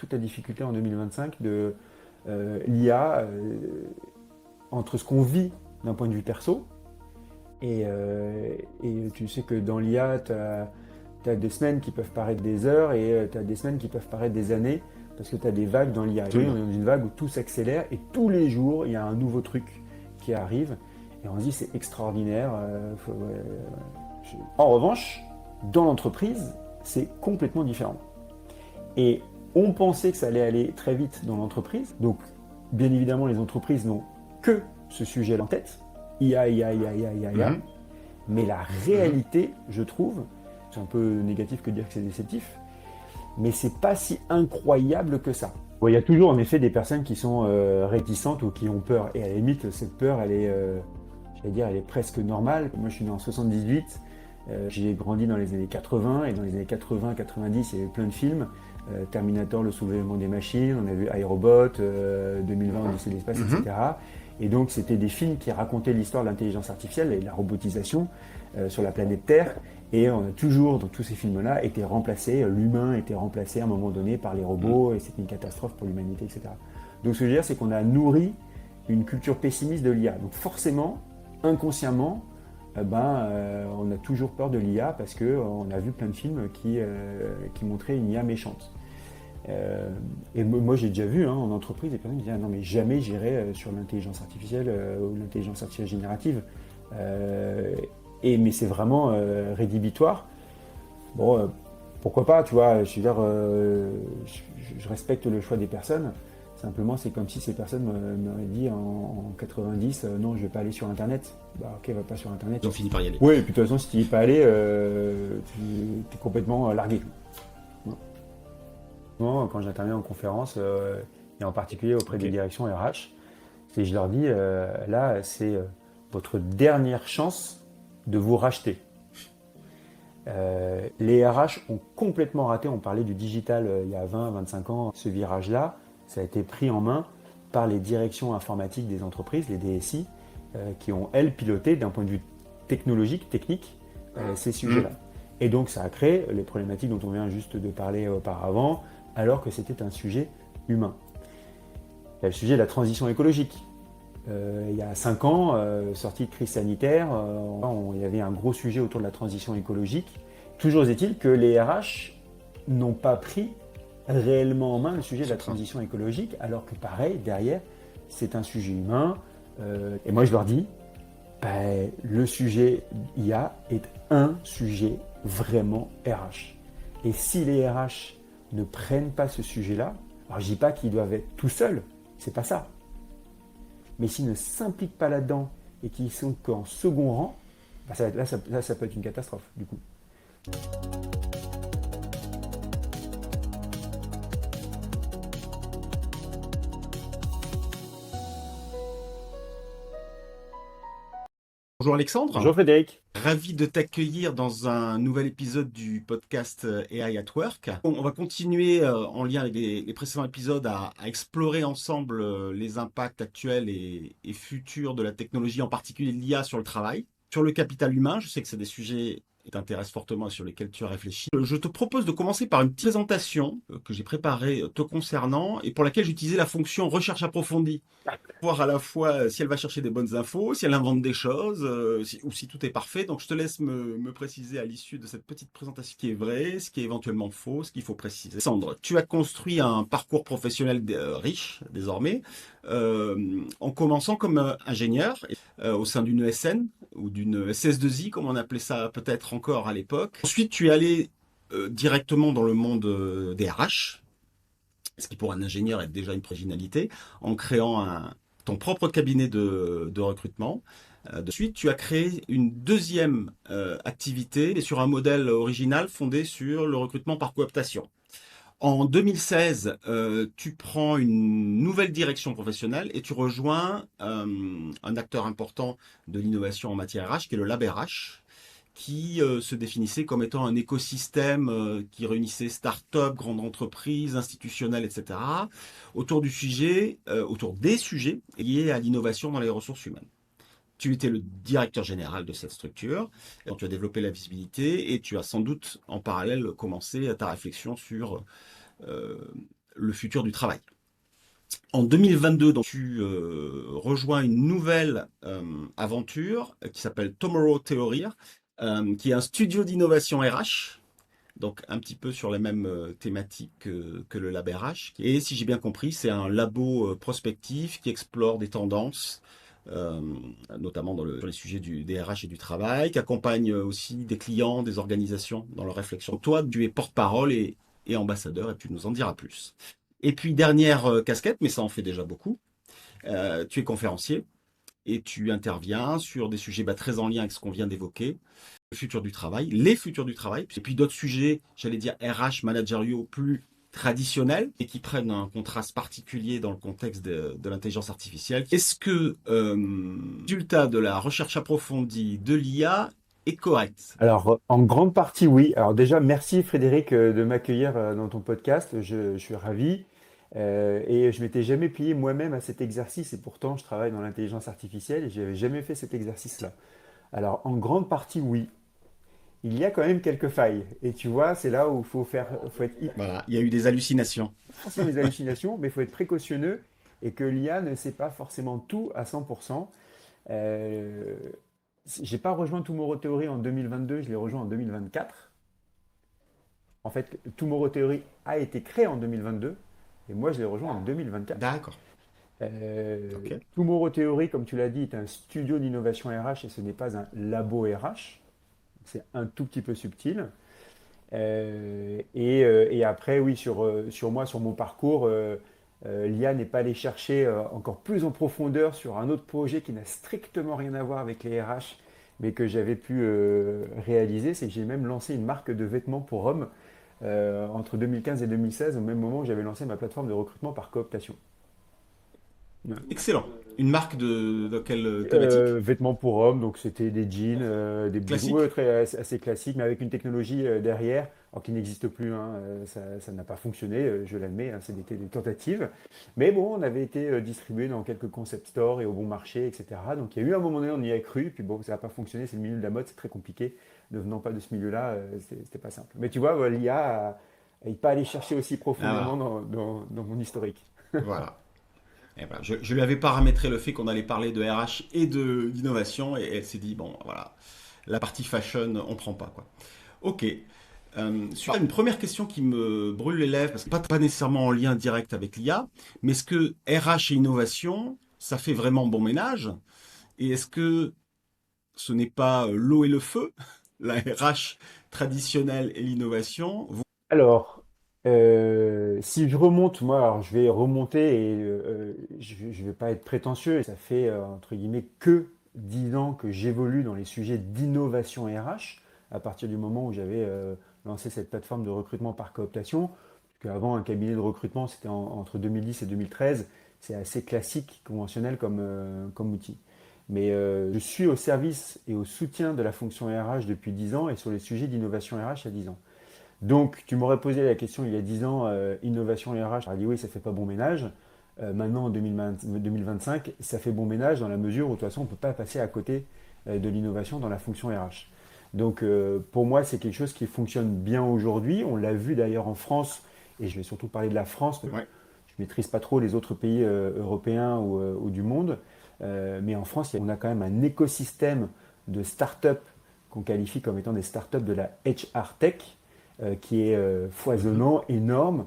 toute la difficulté en 2025 de l'IA entre ce qu'on vit d'un point de vue perso et tu sais que dans l'IA, tu as des semaines qui peuvent paraître des heures et tu as des semaines qui peuvent paraître des années parce que tu as des vagues dans l'IA. Et on est dans une vague où tout s'accélère et tous les jours, il y a un nouveau truc qui arrive et on se dit c'est extraordinaire. En revanche, dans l'entreprise, c'est complètement différent. Et on pensait que ça allait aller très vite dans l'entreprise. Donc, bien évidemment, les entreprises n'ont que ce sujet en tête. IA, IA, IA, IA, IA, IA. Mais la réalité, je trouve, c'est un peu négatif que de dire que c'est déceptif, mais c'est pas si incroyable que ça. Bon, il y a toujours en effet des personnes qui sont réticentes ou qui ont peur. Et à la limite, cette peur, elle est, j'allais dire, elle est presque normale. Moi, je suis né en 78. J'ai grandi dans les années 80 et dans les années 80-90, il y avait plein de films. Terminator, le soulèvement des machines, on a vu iRobot, 2020, Odyssée de l'espace, etc. Et donc c'était des films qui racontaient l'histoire de l'intelligence artificielle et de la robotisation sur la planète Terre. Et on a toujours, dans tous ces films-là, été remplacé, l'humain était remplacé à un moment donné par les robots et c'était une catastrophe pour l'humanité, etc. Donc ce que je veux dire, c'est qu'on a nourri une culture pessimiste de l'IA. Donc forcément, inconsciemment, on a toujours peur de l'IA parce qu'on a vu plein de films qui montraient une IA méchante. Et moi j'ai déjà vu en entreprise des personnes qui disent ah non mais jamais j'irai sur l'intelligence artificielle ou l'intelligence artificielle générative. Mais c'est vraiment rédhibitoire. Bon, pourquoi pas, tu vois, je veux dire, je respecte le choix des personnes. Simplement, c'est comme si ces personnes m'auraient dit en 90, non, je vais pas aller sur Internet. Bah ok, va pas sur Internet. Ils ont fini par y aller. Oui, et puis de toute façon, si tu n'y es pas allé, tu es complètement largué. Moi, quand j'interviens en conférence, et en particulier auprès des directions RH, et je leur dis, là, c'est votre dernière chance de vous racheter. Les RH ont complètement raté, on parlait du digital il y a 20-25 ans, ce virage-là, ça a été pris en main par les directions informatiques des entreprises, les DSI, qui ont, elles, piloté d'un point de vue technologique, technique, ces sujets-là. Et donc ça a créé les problématiques dont on vient juste de parler auparavant, alors que c'était un sujet humain. Il y a le sujet de la transition écologique. Il y a 5 ans, sortie de crise sanitaire, il y avait un gros sujet autour de la transition écologique. Toujours est-il que les RH n'ont pas pris réellement en main le sujet de la transition écologique, alors que pareil, derrière, c'est un sujet humain. Et moi, je leur dis, le sujet IA est un sujet vraiment RH. Et si les RH ne prennent pas ce sujet-là, alors je dis pas qu'ils doivent être tout seuls, c'est pas ça. Mais s'ils ne s'impliquent pas là-dedans et qu'ils sont qu'en second rang, ça peut être une catastrophe du coup. Bonjour Alexandre. Bonjour Frédéric. Ravi de t'accueillir dans un nouvel épisode du podcast AI at Work. On va continuer en lien avec les précédents épisodes à explorer ensemble les impacts actuels et futurs de la technologie, en particulier l'IA sur le travail, sur le capital humain. Je sais que c'est des sujets qui t'intéressent fortement et sur lesquels tu as réfléchi. Je te propose de commencer par une petite présentation que j'ai préparée te concernant et pour laquelle j'utilisais la fonction recherche approfondie. Voir à la fois si elle va chercher des bonnes infos, si elle invente des choses, ou si tout est parfait. Donc je te laisse me préciser à l'issue de cette petite présentation ce qui est vrai, ce qui est éventuellement faux, ce qu'il faut préciser. Sandre, tu as construit un parcours professionnel riche désormais, en commençant comme ingénieur au sein d'une ESN ou d'une SS2I, comme on appelait ça peut-être encore à l'époque. Ensuite, tu es allé directement dans le monde des RH, ce qui pour un ingénieur est déjà une originalité, en créant ton propre cabinet de recrutement. De suite, tu as créé une deuxième activité sur un modèle original fondé sur le recrutement par cooptation. En 2016, tu prends une nouvelle direction professionnelle et tu rejoins un acteur important de l'innovation en matière RH, qui est le Lab RH, qui se définissait comme étant un écosystème qui réunissait start-up, grandes entreprises, institutionnelles, etc., autour des sujets liés à l'innovation dans les ressources humaines. Tu étais le directeur général de cette structure, tu as développé la visibilité et tu as sans doute en parallèle commencé ta réflexion sur le futur du travail. En 2022, donc, tu rejoins une nouvelle aventure qui s'appelle Tomorrow Theory, qui est un studio d'innovation RH, donc un petit peu sur les mêmes thématiques que le Lab RH. Et si j'ai bien compris, c'est un labo prospectif qui explore des tendances, euh, notamment sur les sujets des RH et du travail, qui accompagne aussi des clients, des organisations dans leur réflexion. Toi, tu es porte-parole et ambassadeur, et tu nous en diras plus. Et puis, dernière casquette, mais ça en fait déjà beaucoup, tu es conférencier et tu interviens sur des sujets très en lien avec ce qu'on vient d'évoquer, le futur du travail, les futurs du travail, et puis d'autres sujets, j'allais dire RH, managériaux, plus traditionnels et qui prennent un contraste particulier dans le contexte de l'intelligence artificielle. Est-ce que le résultat de la recherche approfondie de l'IA est correct? Alors, en grande partie, oui. Alors déjà, merci Frédéric de m'accueillir dans ton podcast. Je suis ravi. Et je m'étais jamais plié moi-même à cet exercice et pourtant je travaille dans l'intelligence artificielle et je n'avais jamais fait cet exercice-là. Alors, en grande partie, oui. Il y a quand même quelques failles. Et tu vois, c'est là où faut être Voilà, il y a eu des hallucinations. forcément des hallucinations, mais il faut être précautionneux et que l'IA ne sait pas forcément tout à 100%. Euh, j'ai pas rejoint Tomorrow Theory en 2022, je l'ai rejoint en 2024. En fait, Tomorrow Theory a été créé en 2022 et moi je l'ai rejoint en 2024. D'accord. Ok. Tomorrow Theory, comme tu l'as dit, est un studio d'innovation RH et ce n'est pas un labo RH. C'est un tout petit peu subtil. Et après, oui, sur moi, sur mon parcours, l'IA n'est pas allé chercher encore plus en profondeur sur un autre projet qui n'a strictement rien à voir avec les RH, mais que j'avais pu réaliser. C'est que j'ai même lancé une marque de vêtements pour hommes entre 2015 et 2016, au même moment où j'avais lancé ma plateforme de recrutement par cooptation. Ouais. Excellent. Une marque de quelle thématique? Vêtements pour hommes, donc c'était des jeans, des blouses, ouais, Classique? assez classiques, mais avec une technologie derrière, alors qui n'existe plus, hein, ça n'a pas fonctionné, je l'admets, hein, c'était des tentatives. Mais bon, on avait été distribué dans quelques concept stores et au bon marché, etc. Donc il y a eu un moment donné, on y a cru, puis bon, ça n'a pas fonctionné, c'est le milieu de la mode, c'est très compliqué. Ne venant pas de ce milieu-là, c'était pas simple. Mais tu vois, l'IA n'est pas allé chercher aussi Ah, profondément voilà. dans mon historique. Voilà. Eh ben, je lui avais paramétré le fait qu'on allait parler de RH et d'innovation et elle s'est dit, bon, voilà, la partie fashion, on prend pas, quoi. Ok. Sur une première question qui me brûle les lèvres, parce que pas nécessairement en lien direct avec l'IA, mais est-ce que RH et innovation, ça fait vraiment bon ménage? Et est-ce que ce n'est pas l'eau et le feu, la RH traditionnelle et l'innovation? Alors, si je remonte, moi, alors je vais remonter et je ne vais pas être prétentieux. Ça fait, entre guillemets, que 10 ans que j'évolue dans les sujets d'innovation RH, à partir du moment où j'avais lancé cette plateforme de recrutement par cooptation. Parce qu'avant, un cabinet de recrutement, c'était entre 2010 et 2013. C'est assez classique, conventionnel comme outil. Mais je suis au service et au soutien de la fonction RH depuis 10 ans et sur les sujets d'innovation RH il y a 10 ans. Donc, tu m'aurais posé la question il y a 10 ans, innovation RH, j'aurais dit oui, ça fait pas bon ménage. Maintenant, en 2025, ça fait bon ménage dans la mesure où, de toute façon, on ne peut pas passer à côté de l'innovation dans la fonction RH. Donc, pour moi, c'est quelque chose qui fonctionne bien aujourd'hui. On l'a vu d'ailleurs en France, et je vais surtout parler de la France, parce que Ouais. je ne maîtrise pas trop les autres pays européens ou du monde. Mais en France, on a quand même un écosystème de start-up qu'on qualifie comme étant des start-up de la HR Tech qui est Mhm. foisonnant, énorme.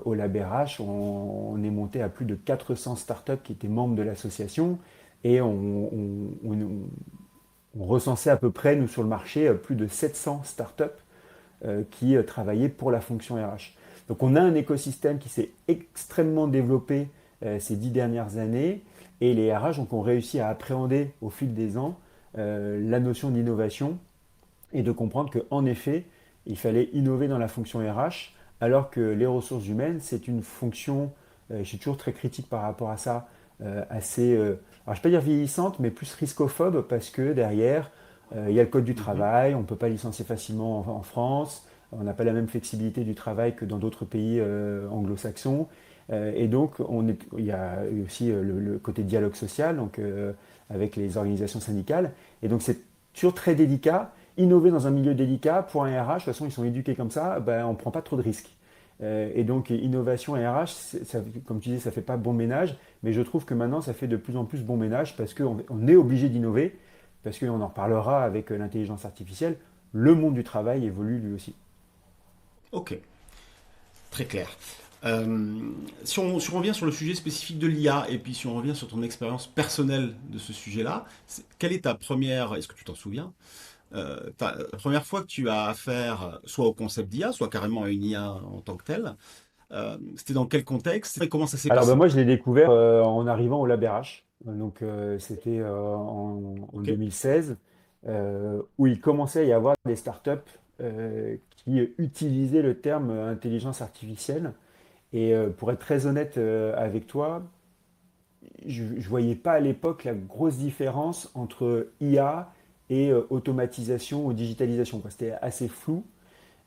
Au Lab RH, on est monté à plus de 400 startups qui étaient membres de l'association et on recensait à peu près, nous, sur le marché, plus de 700 startups qui travaillaient pour la fonction RH. Donc on a un écosystème qui s'est extrêmement développé ces 10 dernières années et les RH ont réussi à appréhender au fil des ans la notion d'innovation et de comprendre qu'en effet, il fallait innover dans la fonction RH, alors que les ressources humaines, c'est une fonction, je suis toujours très critique par rapport à ça, assez, alors je ne vais pas dire vieillissante, mais plus riscophobe, parce que derrière, il y a le code du Mhm. travail, on ne peut pas licencier facilement en France, on n'a pas la même flexibilité du travail que dans d'autres pays anglo-saxons. Et donc, il y a aussi le côté dialogue social, donc, avec les organisations syndicales. Et donc, c'est toujours très délicat. Innover dans un milieu délicat, pour un RH, de toute façon, ils sont éduqués comme ça, ben, on ne prend pas trop de risques. Et donc, innovation et RH, comme tu disais, ça ne fait pas bon ménage, mais je trouve que maintenant, ça fait de plus en plus bon ménage parce qu'on est obligé d'innover, parce qu'on en reparlera avec l'intelligence artificielle. Le monde du travail évolue lui aussi. Ok, très clair. Si on revient sur le sujet spécifique de l'IA, et puis si on revient sur ton expérience personnelle de ce sujet-là, quelle est ta première, est-ce que tu t'en souviens, la première fois que tu as affaire soit au concept d'IA, soit carrément à une IA en tant que telle, c'était dans quel contexte et comment ça s'est Alors, ben, passé? moi, je l'ai découvert en arrivant au LabRH. Donc, c'était en Ok. 2016, où il commençait à y avoir des startups qui utilisaient le terme intelligence artificielle. Et pour être très honnête avec toi, je ne voyais pas à l'époque la grosse différence entre IA et automatisation ou digitalisation, quoi. C'était assez flou.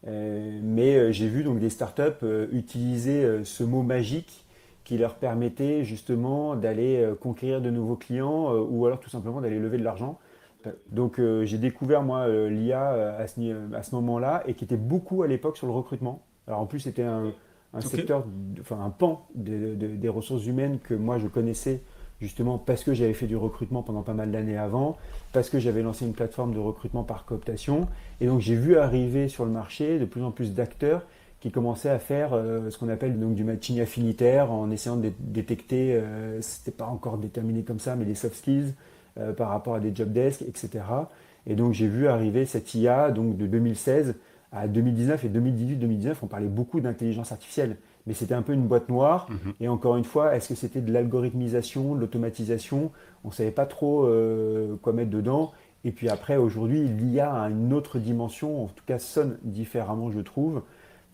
Mais j'ai vu donc des startups utiliser ce mot magique qui leur permettait justement d'aller conquérir de nouveaux clients ou alors tout simplement d'aller lever de l'argent. Donc j'ai découvert moi l'IA à ce moment-là et qui était beaucoup à l'époque sur le recrutement. Alors en plus c'était un Ok. secteur, enfin un pan des ressources humaines que moi je connaissais justement parce que j'avais fait du recrutement pendant pas mal d'années avant, parce que j'avais lancé une plateforme de recrutement par cooptation. Et donc j'ai vu arriver sur le marché de plus en plus d'acteurs qui commençaient à faire ce qu'on appelle donc du matching affinitaire en essayant de détecter, c'était pas encore déterminé comme ça, mais des soft skills par rapport à des job desks, etc. Et donc j'ai vu arriver cette IA donc de 2016 à 2019 et 2018-2019, on parlait beaucoup d'intelligence artificielle, mais c'était un peu une boîte noire. Mhm. Et encore une fois, est-ce que c'était de l'algorithmisation, de l'automatisation? On ne savait pas trop quoi mettre dedans. Et puis après, aujourd'hui, l'IA a une autre dimension, en tout cas sonne différemment, je trouve.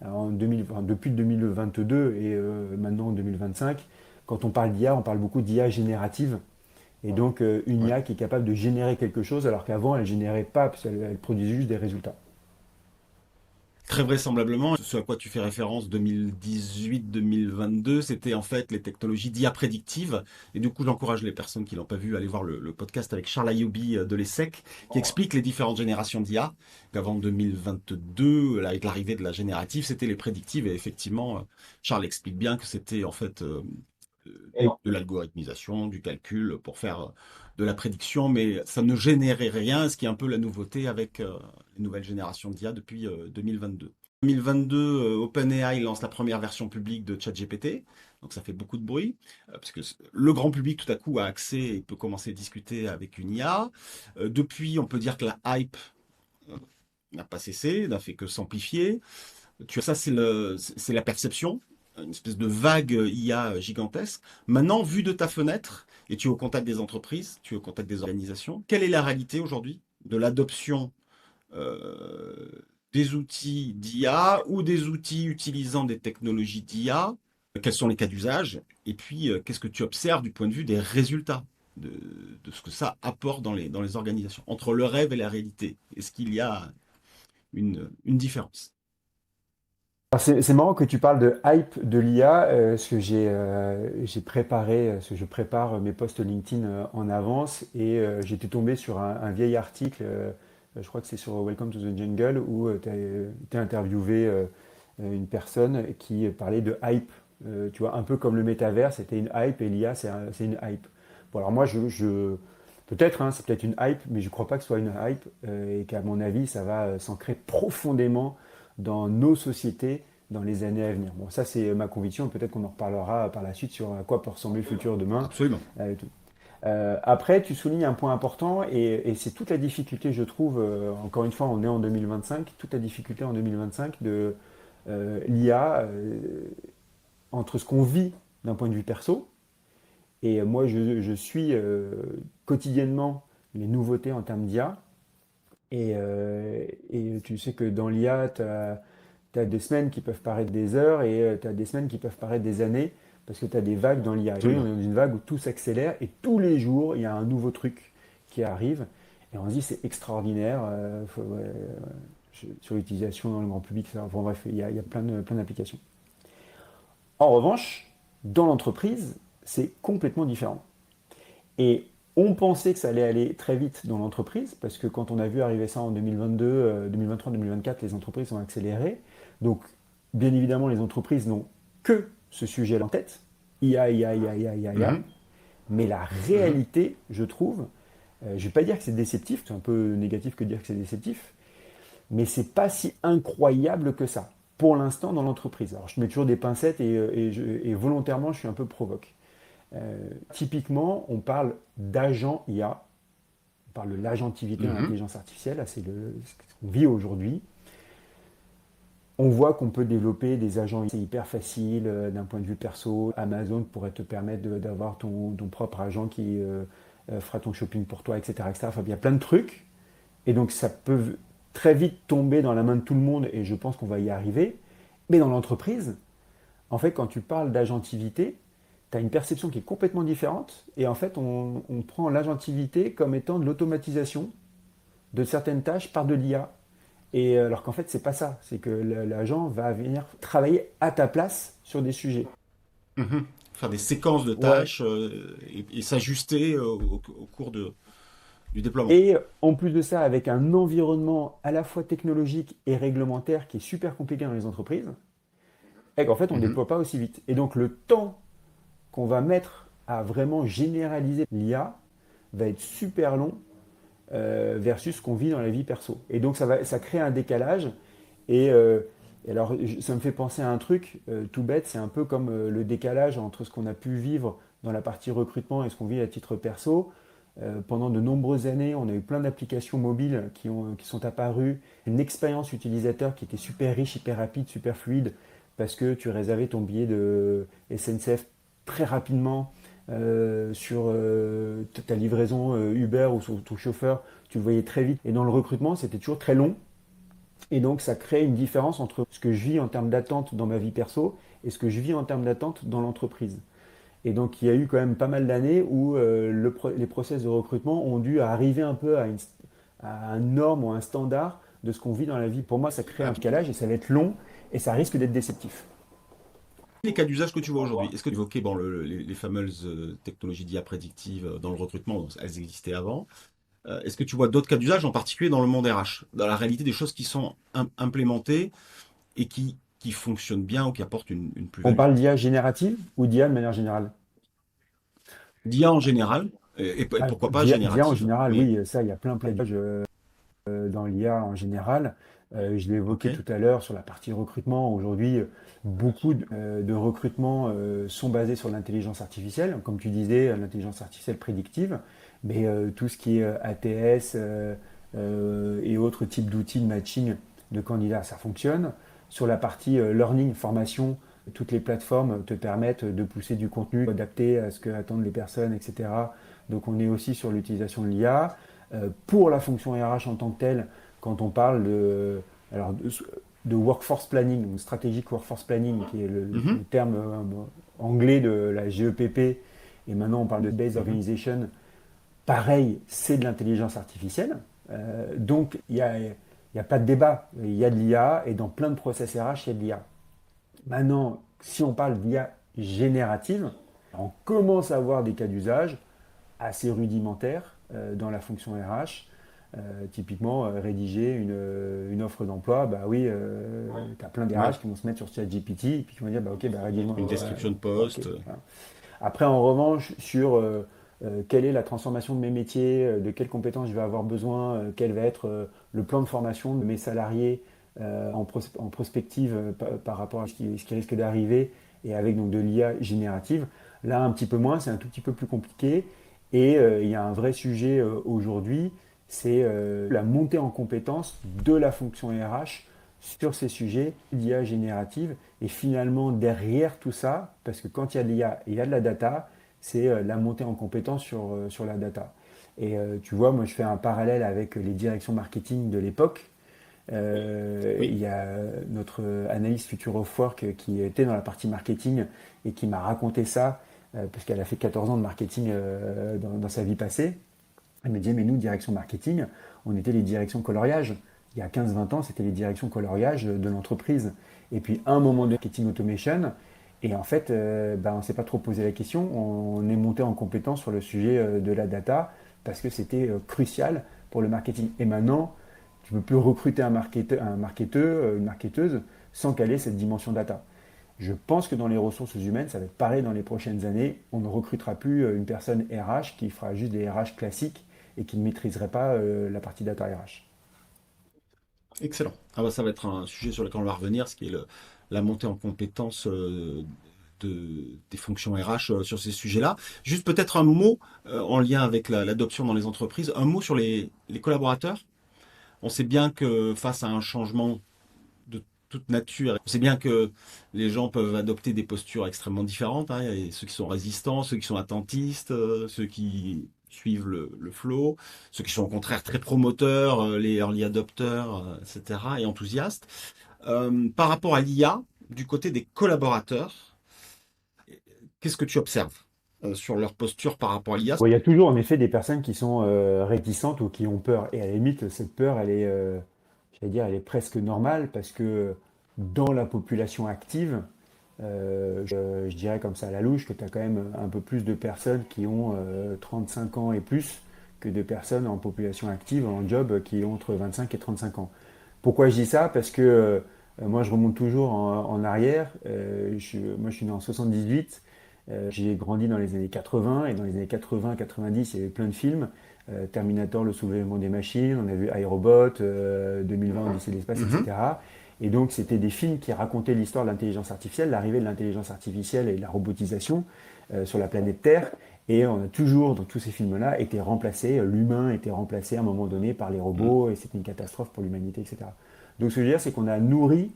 Depuis 2022 et maintenant en 2025, quand on parle d'IA, on parle beaucoup d'IA générative. Et donc une Ouais. IA qui est capable de générer quelque chose, alors qu'avant, elle ne générait pas, parce qu'elle produisait juste des résultats. Très vraisemblablement, ce à quoi tu fais référence 2018-2022, c'était en fait les technologies d'IA prédictive. Et du coup, j'encourage les personnes qui l'ont pas vu à aller voir le podcast avec Charles Ayoubi de l'ESSEC, qui explique les différentes générations d'IA. Qu'avant 2022, avec l'arrivée de la générative, c'était les prédictives. Et effectivement, Charles explique bien que c'était en fait de l'algorithmisation, du calcul pour faire de la prédiction, mais ça ne générait rien, ce qui est un peu la nouveauté avec les nouvelles générations d'IA depuis 2022. 2022, OpenAI lance la première version publique de ChatGPT, donc ça fait beaucoup de bruit, parce que le grand public tout à coup a accès et peut commencer à discuter avec une IA. Depuis, on peut dire que la hype euh, n'a pas cessé, n'a fait que s'amplifier. Ça, c'est la perception, une espèce de vague IA gigantesque. Maintenant, vu de ta fenêtre, et tu es au contact des entreprises, tu es au contact des organisations, quelle est la réalité aujourd'hui de l'adoption euh, des outils d'IA ou des outils utilisant des technologies d'IA? Quels sont les cas d'usage? Et puis, qu'est-ce que tu observes du point de vue des résultats de, de ce que ça apporte dans les organisations, entre le rêve et la réalité? Est-ce qu'il y a une différence? Alors, c'est marrant que tu parles de hype de l'IA, parce que j'ai préparé, parce que je prépare mes posts LinkedIn en avance, et j'étais tombé sur un vieil article, je crois que c'est sur Welcome to the Jungle, où tu as interviewé une personne qui parlait de hype. Tu vois, un peu comme le métavers, c'était une hype, et l'IA, c'est une hype. Bon, alors moi, peut-être, hein, c'est peut-être une hype, mais je ne crois pas que ce soit une hype, et qu'à mon avis, ça va s'ancrer profondément dans nos sociétés dans les années à venir. Bon, ça c'est ma conviction, peut-être qu'on en reparlera par la suite sur à quoi peut ressembler le futur demain. Absolument. Et tout. Après, tu soulignes un point important, et c'est toute la difficulté, je trouve, encore une fois, on est en 2025, toute la difficulté en 2025 de l'IA entre ce qu'on vit d'un point de vue perso, et moi je suis quotidiennement les nouveautés en termes d'IA, et tu sais que dans l'IA, tu as des semaines qui peuvent paraître des heures et tu as des semaines qui peuvent paraître des années parce que tu as des vagues dans l'IA. Et oui, on Absolument. est dans une vague où tout s'accélère et tous les jours, il y a un nouveau truc qui arrive et on se dit c'est extraordinaire sur l'utilisation dans le grand public. Enfin, bref, il y a plein d'applications. En revanche, dans l'entreprise, c'est complètement différent. Et on pensait que ça allait aller très vite dans l'entreprise, parce que quand on a vu arriver ça en 2022, 2023, 2024, les entreprises ont accéléré. Donc bien évidemment, les entreprises n'ont que ce sujet en tête. IA, IA, IA, IA, IA, IA. Mhm. Mais la Mhm. réalité, je trouve, je ne vais pas dire que c'est déceptif, c'est un peu négatif que de dire que c'est déceptif, mais c'est pas si incroyable que ça, pour l'instant, dans l'entreprise. Alors, je mets toujours des pincettes et volontairement, je suis un peu provoque. Typiquement, on parle d'agent IA, on parle de l'agentivité dans Mhm. l'intelligence artificielle, là, c'est ce qu'on vit aujourd'hui. On voit qu'on peut développer des agents, c'est hyper facile d'un point de vue perso. Amazon pourrait te permettre d'avoir ton propre agent qui fera ton shopping pour toi, etc., etc. Enfin, il y a plein de trucs. Et donc, ça peut très vite tomber dans la main de tout le monde et je pense qu'on va y arriver. Mais dans l'entreprise, en fait, quand tu parles d'agentivité, tu as une perception qui est complètement différente. Et en fait, on prend l'agentivité comme étant de l'automatisation de certaines tâches par de l'IA. Et alors qu'en fait, c'est pas ça. C'est que l'agent va venir travailler à ta place sur des sujets. Mhm. Faire des séquences de Ouais. tâches et s'ajuster au cours du déploiement. Et en plus de ça, avec un environnement à la fois technologique et réglementaire qui est super compliqué dans les entreprises, et qu'en fait, on ne Mhm. déploie pas aussi vite. Et donc, le temps qu'on va mettre à vraiment généraliser l'IA va être super long versus ce qu'on vit dans la vie perso. Et donc, ça crée un décalage. Et, et alors, ça me fait penser à un truc tout bête, c'est un peu comme le décalage entre ce qu'on a pu vivre dans la partie recrutement et ce qu'on vit à titre perso. Pendant de nombreuses années, on a eu plein d'applications mobiles qui sont apparues, une expérience utilisateur qui était super riche, hyper rapide, super fluide, parce que tu réservais ton billet de SNCF très rapidement sur ta livraison Uber ou sur ton chauffeur, tu le voyais très vite. Et dans le recrutement, c'était toujours très long. Et donc, ça crée une différence entre ce que je vis en termes d'attente dans ma vie perso et ce que je vis en termes d'attente dans l'entreprise. Et donc, il y a eu quand même pas mal d'années où les process de recrutement ont dû arriver un peu à un norme ou un standard de ce qu'on vit dans la vie. Pour moi, ça crée un Ah, décalage et ça va être long et ça risque d'être déceptif. les cas d'usage que tu vois aujourd'hui, est-ce que tu évoquais bon, les fameuses technologies d'IA prédictives dans le recrutement, donc elles existaient avant. Est-ce que tu vois d'autres cas d'usage, en particulier dans le monde RH, dans la réalité des choses qui sont implémentées et qui fonctionnent bien ou qui apportent une On plus-value? parle d'IA générative ou d'IA de manière générale? D'IA en général, et Ah, pourquoi pas d'IA en générative, général, mais oui, ça, il y a plein d'usages dans l'IA en général. Je l'ai ok. évoqué tout à l'heure sur la partie recrutement. Aujourd'hui, beaucoup de recrutements sont basés sur l'intelligence artificielle, comme tu disais, l'intelligence artificielle prédictive, mais tout ce qui est ATS et autres types d'outils de matching de candidats, ça fonctionne. Sur la partie learning, formation, toutes les plateformes te permettent de pousser du contenu adapté à ce que attendent les personnes, etc. Donc on est aussi sur l'utilisation de l'IA. Pour la fonction RH en tant que telle, quand on parle alors de workforce planning, donc strategic workforce planning, qui est le Mhm, terme anglais de la GEPP, et maintenant on parle de based mhm. organization, pareil, c'est de l'intelligence artificielle. Donc il y a pas de débat, il y a de l'IA, et dans plein de process RH, il y a de l'IA. Maintenant, si on parle d'IA générative, on commence à avoir des cas d'usage assez rudimentaires dans la fonction RH. Typiquement, rédiger une offre d'emploi, bah oui, tu as plein Ouais, d'RH qui vont se mettre sur ChatGPT et puis qui vont dire, bah ok, bah rédige-moi. une description de Ok, poste. voilà. Après, en revanche, sur quelle est la transformation de mes métiers, de quelles compétences je vais avoir besoin, quel va être le plan de formation de mes salariés en prospective par rapport à ce qui risque d'arriver et avec donc de l'IA générative. Là, un petit peu moins, c'est un tout petit peu plus compliqué. Et il y a un vrai sujet aujourd'hui, c'est la montée en compétence de la fonction RH sur ces sujets d'IA générative. Et finalement, derrière tout ça, parce que quand il y a de l'IA, il y a de la data, c'est la montée en compétence sur la data. Et tu vois, moi je fais un parallèle avec les directions marketing de l'époque. Il Oui. y a notre analyste Future of Work qui était dans la partie marketing et qui m'a raconté ça, parce qu'elle a fait 14 ans de marketing dans sa vie passée. Elle me disait, mais nous, direction marketing, on était les directions coloriage. Il y a 15-20 ans, c'était les directions coloriage de l'entreprise. Et puis, à un moment de marketing automation, et en fait, on ne s'est pas trop posé la question. On est monté en compétence sur le sujet de la data parce que c'était crucial pour le marketing. Et maintenant, tu ne peux plus recruter un marketeur, une marketeuse, sans caler cette dimension data. Je pense que dans les ressources humaines, ça va être pareil dans les prochaines années. On ne recrutera plus une personne RH qui fera juste des RH classiques et qui ne maîtriserait pas la partie data RH. Excellent. Ah bah, ça va être un sujet sur lequel on va revenir, ce qui est la montée en compétences des fonctions RH sur ces sujets-là. Juste peut-être un mot en lien avec l'adoption dans les entreprises, un mot sur les collaborateurs. On sait bien que face à un changement de toute nature, on sait bien que les gens peuvent adopter des postures extrêmement différentes, hein. Il y a ceux qui sont résistants, ceux qui sont attentistes, ceux qui suivent le flow, ceux qui sont au contraire très promoteurs, les early adopters, etc., et enthousiastes. Par rapport à l'IA, du côté des collaborateurs, qu'est-ce que tu observes sur leur posture par rapport à l'IA? Bon, il y a toujours en effet des personnes qui sont réticentes ou qui ont peur. Et à la limite, cette peur, j'allais dire, elle est presque normale parce que dans la population active, je dirais comme ça à la louche que tu as quand même un peu plus de personnes qui ont 35 ans et plus que de personnes en population active, en job, qui ont entre 25 et 35 ans. Pourquoi je dis ça? Parce que moi, je remonte toujours en arrière. Moi, je suis né en 78. J'ai grandi dans les années 80 et dans les années 80-90, il y avait plein de films. Terminator, le soulèvement des machines, on a vu iRobot, 2020, Odyssée de l'espace, Mhm. etc. Et donc, c'était des films qui racontaient l'histoire de l'intelligence artificielle, l'arrivée de l'intelligence artificielle et de la robotisation sur la planète Terre. Et on a toujours, dans tous ces films-là, été remplacé, l'humain était remplacé à un moment donné par les Mhm. robots, et c'était une catastrophe pour l'humanité, etc. Donc, ce que je veux dire, c'est qu'on a nourri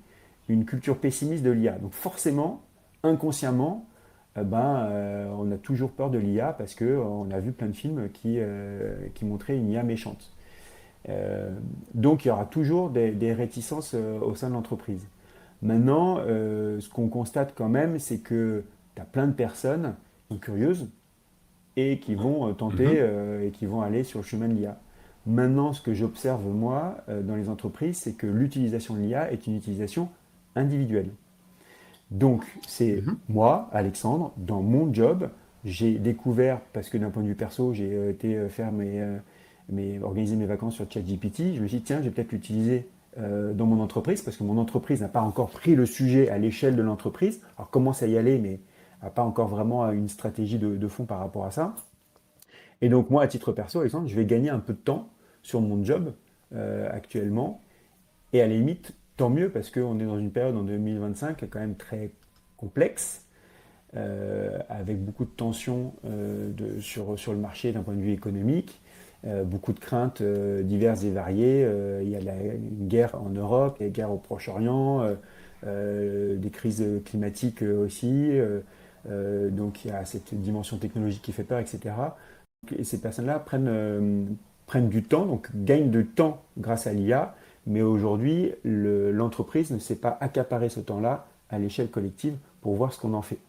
une culture pessimiste de l'IA. Donc, forcément, inconsciemment, on a toujours peur de l'IA parce qu'on a vu plein de films qui montraient une IA méchante. Euh, donc il y aura toujours des réticences au sein de l'entreprise. Maintenant, ce qu'on constate quand même, c'est que tu as plein de personnes qui sont curieuses et qui vont tenter Mhm. et qui vont aller sur le chemin de l'IA. Maintenant, ce que j'observe moi dans les entreprises, c'est que l'utilisation de l'IA est une utilisation individuelle. Donc, c'est Mhm. moi, Alexandre, dans mon job, j'ai découvert, parce que d'un point de vue perso, j'ai été faire organiser mes vacances sur ChatGPT, je me suis dit, tiens, je vais peut-être l'utiliser dans mon entreprise, parce que mon entreprise n'a pas encore pris le sujet à l'échelle de l'entreprise. Alors, commence à y aller, mais n'a pas encore vraiment une stratégie de fond par rapport à ça. Et donc, moi, à titre perso, Alexandre, je vais gagner un peu de temps sur mon job actuellement et à la limite, tant mieux, parce qu'on est dans une période en 2025 qui est quand même très complexe, avec beaucoup de tensions sur le marché d'un point de vue économique, beaucoup de craintes diverses et variées. Il y a une guerre en Europe, il y a une guerre au Proche-Orient, des crises climatiques aussi. Donc il y a cette dimension technologique qui fait peur, etc. Et ces personnes-là prennent du temps, donc gagnent du temps grâce à l'IA, mais aujourd'hui, l'entreprise ne sait pas accaparer ce temps-là à l'échelle collective pour voir ce qu'on en fait.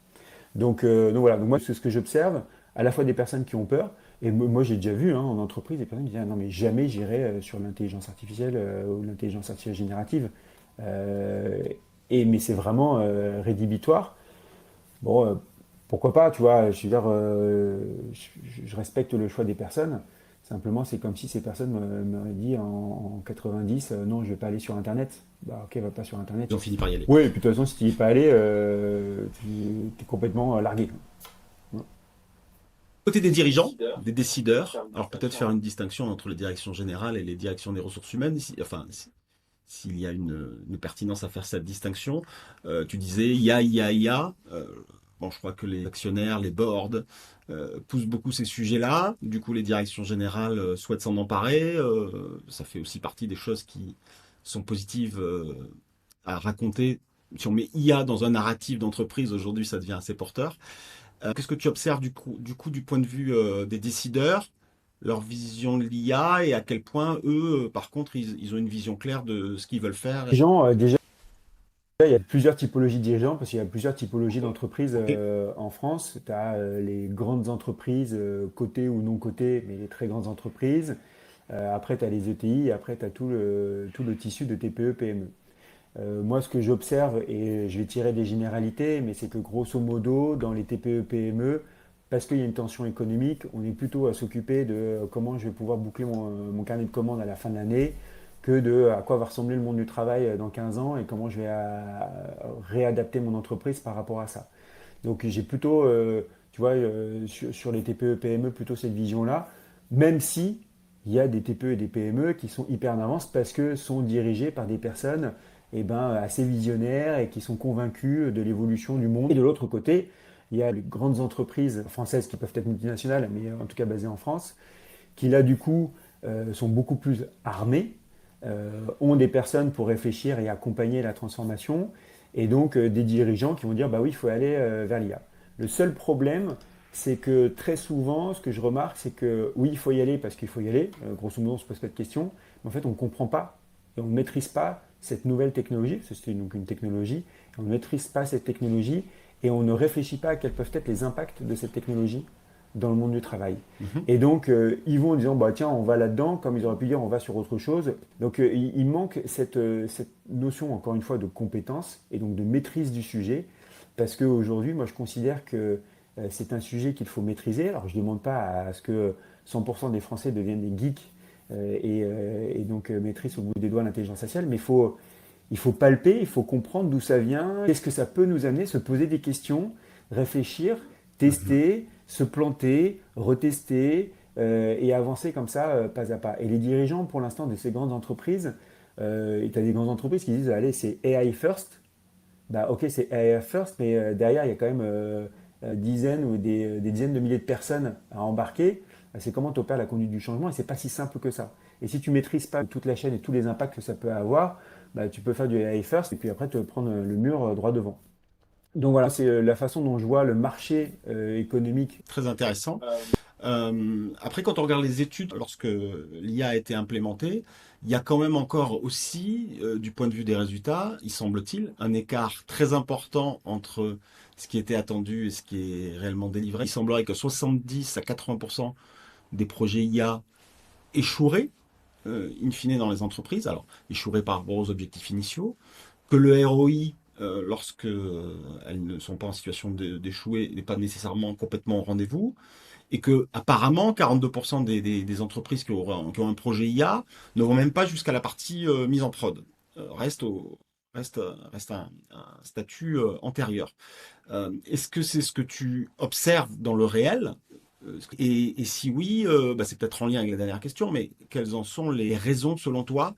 Donc voilà, donc moi c'est ce que j'observe, à la fois des personnes qui ont peur, et moi j'ai déjà vu en entreprise des personnes qui disent ah, non mais jamais j'irai sur l'intelligence artificielle ou l'intelligence artificielle générative. Euh, mais c'est vraiment rédhibitoire. Bon, pourquoi pas, tu vois, je veux dire, je respecte le choix des personnes. Simplement, c'est comme si ces personnes m'auraient dit en 90, non, je vais pas aller sur Internet. Bah ok, va pas sur Internet. Ils ont fini par y aller. Oui, et puis de toute façon, si tu n'y es pas allé, tu es complètement largué. Ouais. Côté des dirigeants, des décideurs, alors peut-être faire une distinction entre les directions générales et les directions des ressources humaines, s'il y a une pertinence à faire cette distinction. Tu disais, il y a. Bon, je crois que les actionnaires, les boards poussent beaucoup ces sujets-là. Du coup, les directions générales souhaitent s'en emparer. Ça fait aussi partie des choses qui sont positives à raconter. Si on met IA dans un narratif d'entreprise, aujourd'hui, ça devient assez porteur. Qu'est-ce que tu observes du point de vue des décideurs, leur vision de l'IA et à quel point eux, par contre, ils ont une vision claire de ce qu'ils veulent faire? Les gens, déjà, il y a plusieurs typologies de dirigeants, parce qu'il y a plusieurs typologies d'entreprises Ok. en France. Tu as les grandes entreprises, cotées ou non cotées, mais les très grandes entreprises. Après, tu as les ETI, et après, tu as tout le tissu de TPE, PME. Moi, ce que j'observe, et je vais tirer des généralités, mais c'est que grosso modo, dans les TPE, PME, parce qu'il y a une tension économique, on est plutôt à s'occuper de comment je vais pouvoir boucler mon carnet de commandes à la fin de l'année, que de à quoi va ressembler le monde du travail dans 15 ans et comment je vais réadapter mon entreprise par rapport à ça. Donc j'ai plutôt, tu vois, sur les TPE, PME, plutôt cette vision-là, même si il y a des TPE et des PME qui sont hyper en avance parce que sont dirigés par des personnes assez visionnaires et qui sont convaincus de l'évolution du monde. Et de l'autre côté, il y a les grandes entreprises françaises qui peuvent être multinationales, mais en tout cas basées en France, qui là du coup sont beaucoup plus armées, ont des personnes pour réfléchir et accompagner la transformation, et donc des dirigeants qui vont dire bah oui, il faut aller vers l'IA. Le seul problème, c'est que très souvent, ce que je remarque, c'est que oui, il faut y aller parce qu'il faut y aller, grosso modo, on ne se pose pas de questions, mais en fait, on ne comprend pas et on ne maîtrise pas cette nouvelle technologie, parce que c'est donc une technologie, on ne maîtrise pas cette technologie et on ne réfléchit pas à quels peuvent être les impacts de cette technologie dans le monde du travail. Mhm. Et donc, ils vont en disant, bah, tiens, on va là-dedans, comme ils auraient pu dire, on va sur autre chose. Donc, il manque cette notion, encore une fois, de compétence et donc de maîtrise du sujet, parce qu'aujourd'hui, moi, je considère que c'est un sujet qu'il faut maîtriser. Alors, je ne demande pas à ce que 100% des Français deviennent des geeks et donc maîtrisent au bout des doigts l'intelligence artificielle, mais il faut palper, il faut comprendre d'où ça vient, qu'est-ce que ça peut nous amener, se poser des questions, réfléchir, Mhm. tester, se planter, retester et avancer comme ça, pas à pas. Et les dirigeants, pour l'instant, de ces grandes entreprises, et tu as des grandes entreprises qui disent, allez, c'est AI first. Bah ok, c'est AI first, mais derrière, il y a quand même dizaines ou des dizaines de milliers de personnes à embarquer. C'est comment tu opères la conduite du changement et c'est pas si simple que ça. Et si tu maîtrises pas toute la chaîne et tous les impacts que ça peut avoir, bah, tu peux faire du AI first et puis après te prendre le mur droit devant. Donc voilà, c'est la façon dont je vois le marché économique. Très intéressant. Après, quand on regarde les études, lorsque l'IA a été implémentée, il y a quand même encore aussi, du point de vue des résultats, il semble-t-il, un écart très important entre ce qui était attendu et ce qui est réellement délivré. Il semblerait que 70 à 80% des projets IA échoueraient, in fine, dans les entreprises. Alors, échoueraient par rapport aux objectifs initiaux, que le ROI, lorsque elles ne sont pas en situation d'échouer, n'est pas nécessairement complètement au rendez-vous et que apparemment 42% des entreprises qui ont un projet IA ne vont même pas jusqu'à la partie mise en prod. Reste un statut antérieur. Est-ce que c'est ce que tu observes dans le réel? Et si oui, bah, c'est peut-être en lien avec la dernière question, mais quelles en sont les raisons selon toi?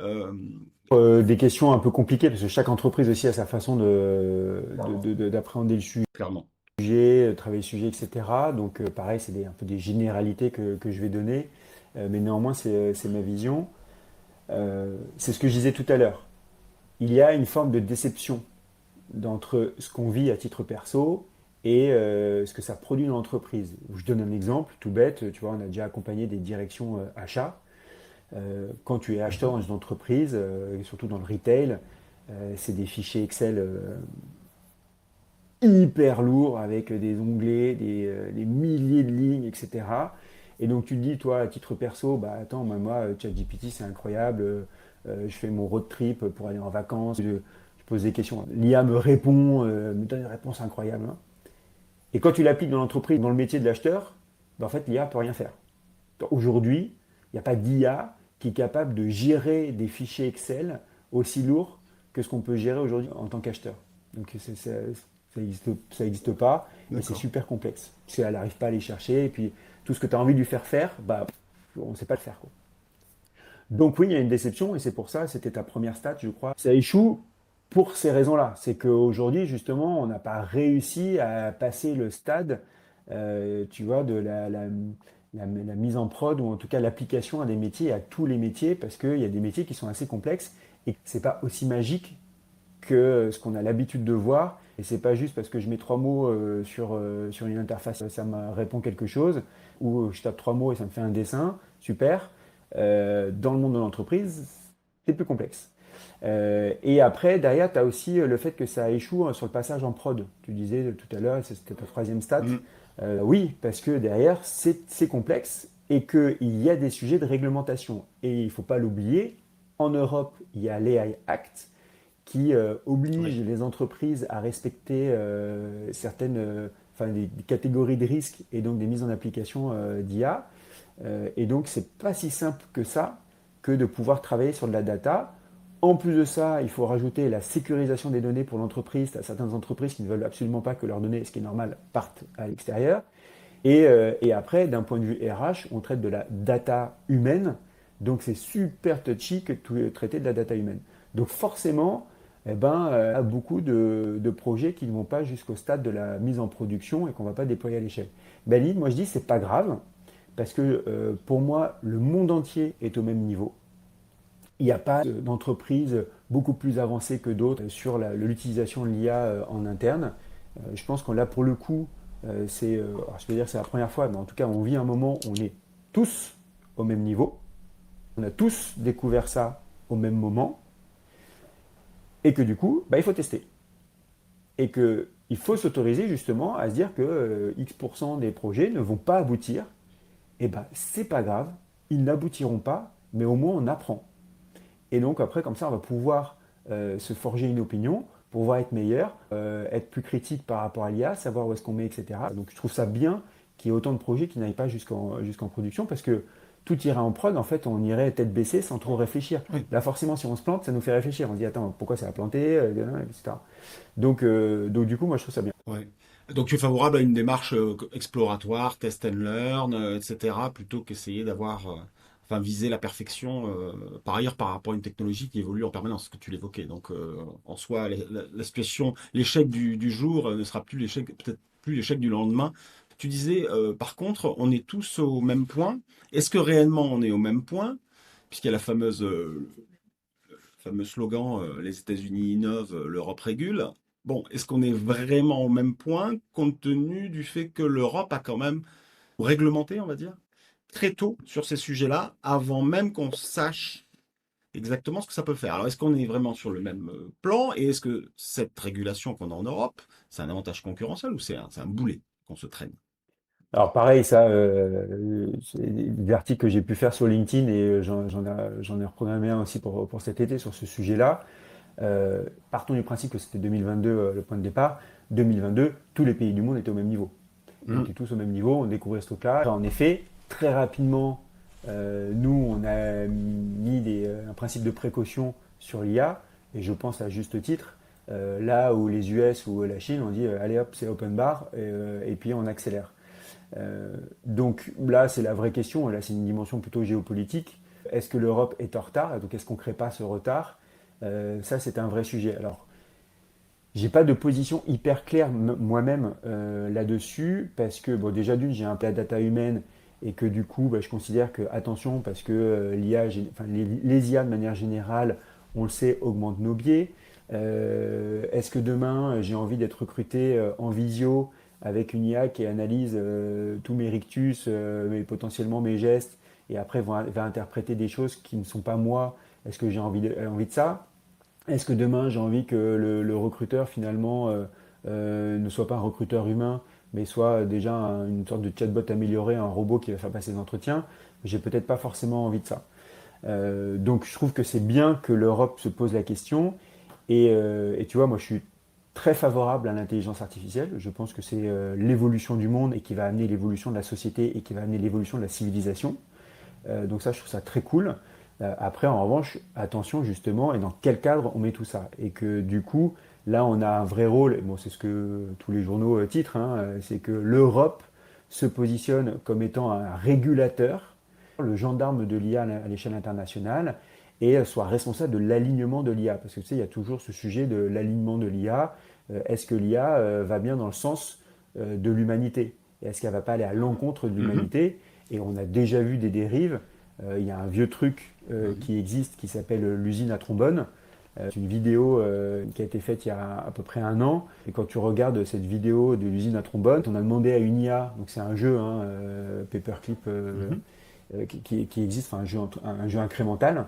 euh, Des questions un peu compliquées parce que chaque entreprise aussi a sa façon d'appréhender le Clairement. sujet, travailler le sujet, etc. Donc pareil, c'est un peu des généralités que je vais donner, mais néanmoins c'est ma vision. C'est ce que je disais tout à l'heure. Il y a une forme de déception entre ce qu'on vit à titre perso et ce que ça produit dans l'entreprise. Je donne un exemple tout bête, tu vois, on a déjà accompagné des directions achats. Quand tu es acheteur Mhm. dans une entreprise, et surtout dans le retail, c'est des fichiers Excel hyper lourds avec des onglets, des milliers de lignes, etc. Et donc tu te dis, toi, à titre perso, bah attends, moi, ChatGPT, c'est incroyable, je fais mon road trip pour aller en vacances, je pose des questions, l'IA me répond, me donne une réponse incroyable, hein. Et quand tu l'appliques dans l'entreprise, dans le métier de l'acheteur, bah, en fait, l'IA peut rien faire. Aujourd'hui, il n'y a pas d'IA qui est capable de gérer des fichiers Excel aussi lourds que ce qu'on peut gérer aujourd'hui en tant qu'acheteur. Donc ça existe pas et c'est D'accord. super complexe. Parce qu'elle n'arrive pas à les chercher et puis tout ce que tu as envie de lui faire faire, bah, on ne sait pas le faire, quoi. Donc oui, il y a une déception et c'est pour ça, c'était ta première stat, je crois. Ça échoue pour ces raisons-là. C'est qu'aujourd'hui, justement, on n'a pas réussi à passer le stade, tu vois, de la mise en prod ou en tout cas l'application à des métiers, à tous les métiers, parce qu'il y a des métiers qui sont assez complexes et c'est pas aussi magique que ce qu'on a l'habitude de voir. Et c'est pas juste parce que je mets trois mots sur une interface, ça me répond quelque chose, ou je tape trois mots et ça me fait un dessin, super. Dans le monde de l'entreprise, c'est plus complexe. Et après, derrière, tu as aussi le fait que ça échoue sur le passage en prod. Tu disais tout à l'heure, et c'était ta troisième stat. Mm. Oui, parce que derrière, c'est complexe et qu'il y a des sujets de réglementation. Et il ne faut pas l'oublier, en Europe, il y a l'AI Act qui oblige Oui. les entreprises à respecter certaines enfin, des catégories de risques et donc des mises en application d'IA. Et donc, c'est pas si simple que ça que de pouvoir travailler sur de la data. En plus de ça, il faut rajouter la sécurisation des données pour l'entreprise. Tu as certaines entreprises qui ne veulent absolument pas que leurs données, ce qui est normal, partent à l'extérieur. Et après, d'un point de vue RH, on traite de la data humaine. Donc c'est super touchy que de traiter de la data humaine. Donc forcément, il y a beaucoup de projets qui ne vont pas jusqu'au stade de la mise en production et qu'on ne va pas déployer à l'échelle. Ben, moi je dis c'est pas grave, parce que pour moi, le monde entier est au même niveau. Il n'y a pas d'entreprise beaucoup plus avancée que d'autres sur l'utilisation de l'IA en interne. Je pense qu'on l'a pour le coup, je veux dire c'est la première fois, mais en tout cas on vit un moment où on est tous au même niveau. On a tous découvert ça au même moment. Et que du coup, il faut tester. Et qu'il faut s'autoriser justement à se dire que X% des projets ne vont pas aboutir. Et c'est pas grave, ils n'aboutiront pas, mais au moins on apprend. Et donc après, comme ça, on va pouvoir se forger une opinion, pouvoir être meilleur, être plus critique par rapport à l'IA, savoir où est-ce qu'on met, etc. Donc je trouve ça bien qu'il y ait autant de projets qui n'aillent pas jusqu'en production, parce que tout irait en prod, en fait, on irait tête baissée sans trop réfléchir. Oui. Là, forcément, si on se plante, ça nous fait réfléchir. On se dit, attends, pourquoi ça a planté, etc. Donc, du coup, moi, je trouve ça bien. Ouais. Donc tu es favorable à une démarche exploratoire, test and learn, etc., plutôt qu'essayer d'avoir, enfin viser la perfection, par ailleurs par rapport à une technologie qui évolue en permanence, que tu l'évoquais. Donc en soi, la situation, l'échec du jour ne sera plus l'échec, peut-être plus l'échec du lendemain. Tu disais, par contre, on est tous au même point. Est-ce que réellement on est au même point? Puisqu'il y a fameux slogan, les États-Unis innovent, l'Europe régule. Bon, est-ce qu'on est vraiment au même point, compte tenu du fait que l'Europe a quand même réglementé, on va dire, très tôt sur ces sujets-là, avant même qu'on sache exactement ce que ça peut faire. Alors, est-ce qu'on est vraiment sur le même plan, et est-ce que cette régulation qu'on a en Europe, c'est un avantage concurrentiel ou c'est un boulet qu'on se traîne? Alors pareil, ça, c'est des articles que j'ai pu faire sur LinkedIn et j'en ai reprogrammé un aussi pour cet été sur ce sujet-là. Partons du principe que c'était 2022 le point de départ. 2022, tous les pays du monde étaient au même niveau. Ils Mmh. étaient tous au même niveau, on découvrait ce truc-là. En effet, très rapidement, nous, on a mis un principe de précaution sur l'IA, et je pense à juste titre, là où les US ou la Chine ont dit allez hop, c'est open bar, et puis on accélère. Donc là, c'est la vraie question, là c'est une dimension plutôt géopolitique. Est-ce que l'Europe est en retard? Donc est-ce qu'on ne crée pas ce retard? Ça, c'est un vrai sujet. Alors, j'ai pas de position hyper claire moi-même là-dessus, parce que bon, déjà d'une, j'ai un peu la data humaine, et que du coup, je considère que attention, parce que les IA de manière générale, on le sait, augmentent nos biais. Est-ce que demain, j'ai envie d'être recruté en visio avec une IA qui analyse tous mes rictus, mais potentiellement mes gestes, et après va interpréter des choses qui ne sont pas moi? Est-ce que j'ai envie de ça? Est-ce que demain j'ai envie que le recruteur finalement ne soit pas un recruteur humain, mais soit déjà une sorte de chatbot amélioré, un robot qui va faire passer les entretiens? J'ai peut-être pas forcément envie de ça. Donc je trouve que c'est bien que l'Europe se pose la question. Et tu vois, moi je suis très favorable à l'intelligence artificielle. Je pense que c'est l'évolution du monde et qui va amener l'évolution de la société et qui va amener l'évolution de la civilisation. Donc ça, je trouve ça très cool. Après, en revanche, attention justement, et dans quel cadre on met tout ça. Et que du coup, là, on a un vrai rôle, et bon, c'est ce que tous les journaux titrent, hein, c'est que l'Europe se positionne comme étant un régulateur, le gendarme de l'IA à l'échelle internationale, et soit responsable de l'alignement de l'IA. Parce que tu sais, il y a toujours ce sujet de l'alignement de l'IA. Est-ce que l'IA va bien dans le sens de l'humanité? Et est-ce qu'elle ne va pas aller à l'encontre de Mhm. l'humanité? Et on a déjà vu des dérives. Il y a un vieux truc Mhm. qui existe qui s'appelle l'usine à trombone. C'est une vidéo qui a été faite il y a à peu près un an. Et quand tu regardes cette vidéo de l'usine à trombone, on a demandé à une IA, donc c'est un jeu, hein, Paperclip, Mhm. qui existe, enfin, un jeu incrémental.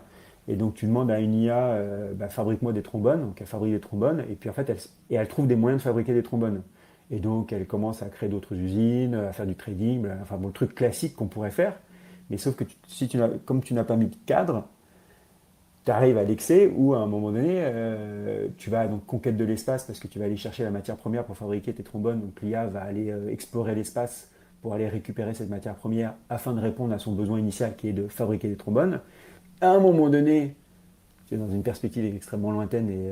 Et donc tu demandes à une IA, fabrique-moi des trombones. Donc elle fabrique des trombones. Et puis en fait, elle trouve des moyens de fabriquer des trombones. Et donc elle commence à créer d'autres usines, à faire du trading, enfin bon, le truc classique qu'on pourrait faire. Mais sauf que comme tu n'as pas mis de cadre, tu arrives à l'excès où à un moment donné, tu vas donc conquête de l'espace parce que tu vas aller chercher la matière première pour fabriquer tes trombones. Donc l'IA va aller explorer l'espace pour aller récupérer cette matière première afin de répondre à son besoin initial qui est de fabriquer des trombones. à un moment donné, c'est dans une perspective extrêmement lointaine, et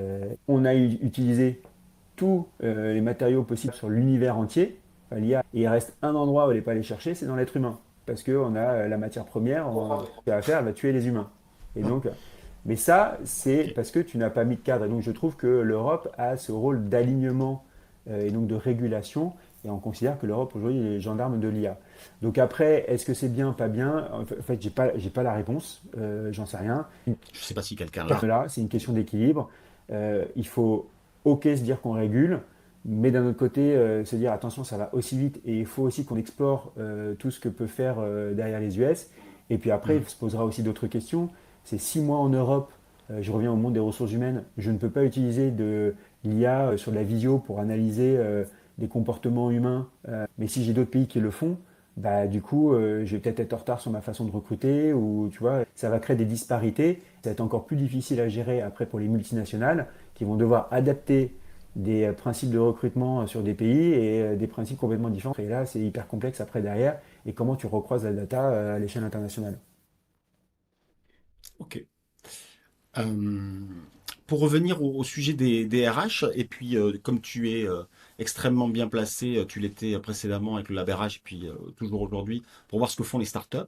on a utilisé tous les matériaux possibles sur l'univers entier, enfin, l'IA, et il reste un endroit où elle n'est pas allée chercher, c'est dans l'être humain. Parce qu'on a la matière première, ce qu'elle va faire, elle va tuer les humains. Et donc, mais ça, c'est Ok. parce que tu n'as pas mis de cadre. Et donc, je trouve que l'Europe a ce rôle d'alignement et donc de régulation. Et on considère que l'Europe aujourd'hui est les gendarmes de l'IA. Donc après, est-ce que c'est bien, pas bien? En fait, j'ai pas la réponse. J'en sais rien. Je sais pas si quelqu'un l'a. Là, c'est une question d'équilibre. Il faut, ok, se dire qu'on régule, mais d'un autre côté, se dire attention, ça va aussi vite et il faut aussi qu'on explore tout ce que peut faire derrière les US. Et puis après, Hmm. il se posera aussi d'autres questions. C'est 6 mois en Europe, je reviens au monde des ressources humaines, je ne peux pas utiliser de l'IA sur de la visio pour analyser des comportements humains. Mais si j'ai d'autres pays qui le font, bah, du coup, je vais peut-être être en retard sur ma façon de recruter ou tu vois, ça va créer des disparités. Ça va être encore plus difficile à gérer après pour les multinationales qui vont devoir adapter des principes de recrutement sur des pays et des principes complètement différents. Et là, c'est hyper complexe après derrière. Et comment tu recroises la data à l'échelle internationale. Ok. Euh, pour revenir au sujet des RH, et puis comme tu es extrêmement bien placé, tu l'étais précédemment avec le Lab RH, et puis toujours aujourd'hui, pour voir ce que font les startups,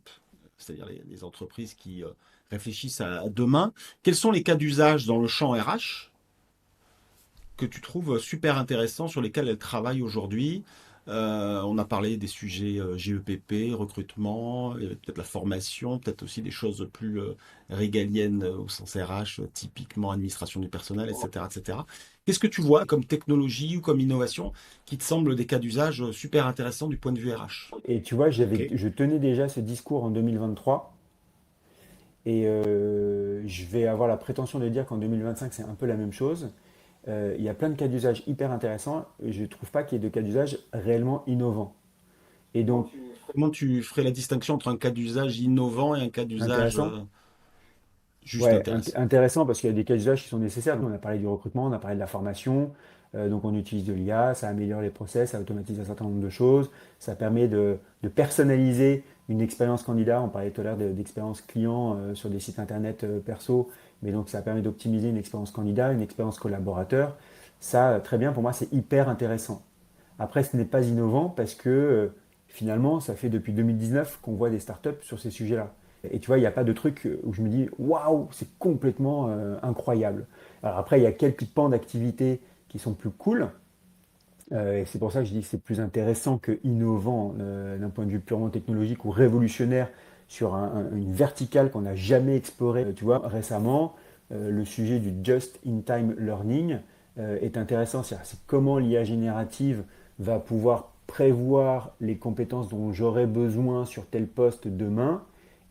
c'est-à-dire les entreprises qui réfléchissent à demain. Quels sont les cas d'usage dans le champ RH que tu trouves super intéressants, sur lesquels elles travaillent aujourd'hui? On a parlé des sujets GEPP, recrutement, peut-être la formation, peut-être aussi des choses plus régaliennes au sens RH, typiquement administration du personnel, etc., etc. Qu'est-ce que tu vois comme technologie ou comme innovation qui te semble des cas d'usage super intéressants du point de vue RH? Et tu vois, Ok. je tenais déjà ce discours en 2023 et je vais avoir la prétention de dire qu'en 2025, c'est un peu la même chose. Il y a plein de cas d'usage hyper intéressants et je ne trouve pas qu'il y ait de cas d'usage réellement innovants. Et donc, Comment tu ferais la distinction entre un cas d'usage innovant et un cas d'usage intéressant. juste Ouais, intéressant? intéressant parce qu'il y a des cas d'usage qui sont nécessaires. On a parlé du recrutement, on a parlé de la formation. Donc on utilise de l'IA, ça améliore les process, ça automatise un certain nombre de choses. Ça permet de personnaliser une expérience candidat. On parlait tout à l'heure d'expérience client sur des sites internet perso. Mais donc ça permet d'optimiser une expérience candidat, une expérience collaborateur. Ça, très bien, pour moi, c'est hyper intéressant. Après, ce n'est pas innovant parce que finalement, ça fait depuis 2019 qu'on voit des startups sur ces sujets-là. Et tu vois, il n'y a pas de truc où je me dis waouh, c'est complètement incroyable. Alors après, il y a quelques pans d'activité qui sont plus cool. Et c'est pour ça que je dis que c'est plus intéressant que innovant d'un point de vue purement technologique ou révolutionnaire sur une verticale qu'on n'a jamais explorée. Tu vois, récemment, le sujet du just-in-time learning est intéressant. C'est comment l'IA générative va pouvoir prévoir les compétences dont j'aurai besoin sur tel poste demain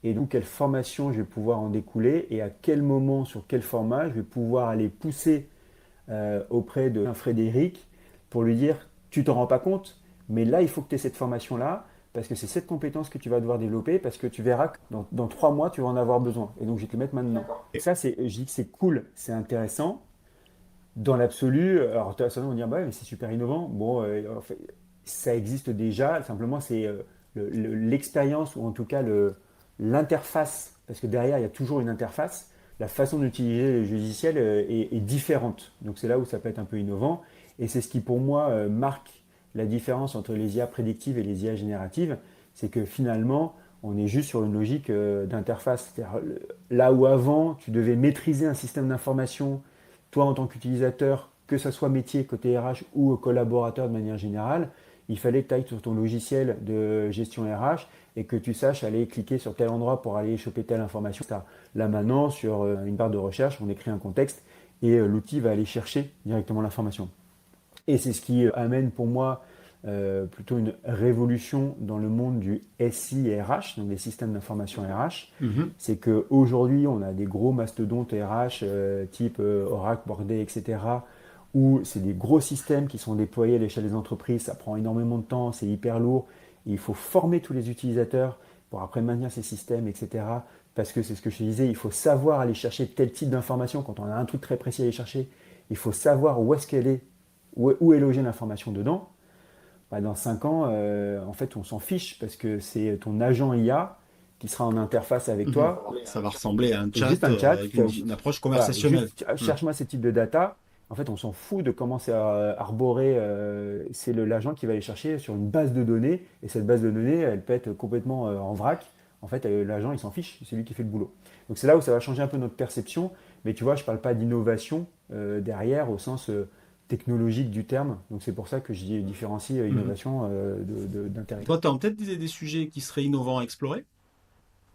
et donc quelle formation je vais pouvoir en découler et à quel moment, sur quel format je vais pouvoir aller pousser auprès d'un Frédéric pour lui dire tu t'en rends pas compte, mais là il faut que tu aies cette formation-là parce que c'est cette compétence que tu vas devoir développer parce que tu verras que dans 3 mois tu vas en avoir besoin et donc je vais te le mettre maintenant. Ça, je dis que c'est cool, c'est intéressant. Dans l'absolu, alors certains vont dire bah ouais, mais c'est super innovant. Bon, en fait, ça existe déjà, simplement c'est l'expérience ou en tout cas l'interface, parce que derrière il y a toujours une interface, la façon d'utiliser les logiciels est différente. Donc c'est là où ça peut être un peu innovant. Et c'est ce qui pour moi marque la différence entre les IA prédictives et les IA génératives, c'est que finalement on est juste sur une logique d'interface. C'est-à-dire, là où avant tu devais maîtriser un système d'information, toi en tant qu'utilisateur, que ce soit métier côté RH ou collaborateur de manière générale, il fallait que tu ailles sur ton logiciel de gestion RH et que tu saches aller cliquer sur tel endroit pour aller choper telle information. Là maintenant, sur une barre de recherche, on écrit un contexte et l'outil va aller chercher directement l'information. Et c'est ce qui amène pour moi plutôt une révolution dans le monde du SI RH, donc des systèmes d'information RH. Mhm. C'est qu'aujourd'hui, on a des gros mastodontes RH type Oracle, Workday, etc., où c'est des gros systèmes qui sont déployés à l'échelle des entreprises. Ça prend énormément de temps, c'est hyper lourd. Et il faut former tous les utilisateurs pour après maintenir ces systèmes, etc. Parce que c'est ce que je te disais, il faut savoir aller chercher tel type d'information. Quand on a un truc très précis à aller chercher, il faut savoir où est-ce qu'elle est, où est logée l'information dedans. Bah, dans 5 ans, en fait, on s'en fiche parce que c'est ton agent IA qui sera en interface avec Mhm. toi. Ça va ressembler à un Et juste chat un chat, avec une approche voilà, conversationnelle. juste Mhm. cherche-moi ces types de data. En fait, on s'en fout de comment c'est arboré. C'est l'agent qui va aller chercher sur une base de données. Et cette base de données, elle peut être complètement en vrac. En fait, l'agent, il s'en fiche. C'est lui qui fait le boulot. Donc c'est là où ça va changer un peu notre perception. Mais tu vois, je ne parle pas d'innovation derrière au sens technologique du terme. Donc c'est pour ça que je différencie Mhm. innovation d'intérêt. Toi, tu as en tête des sujets qui seraient innovants à explorer?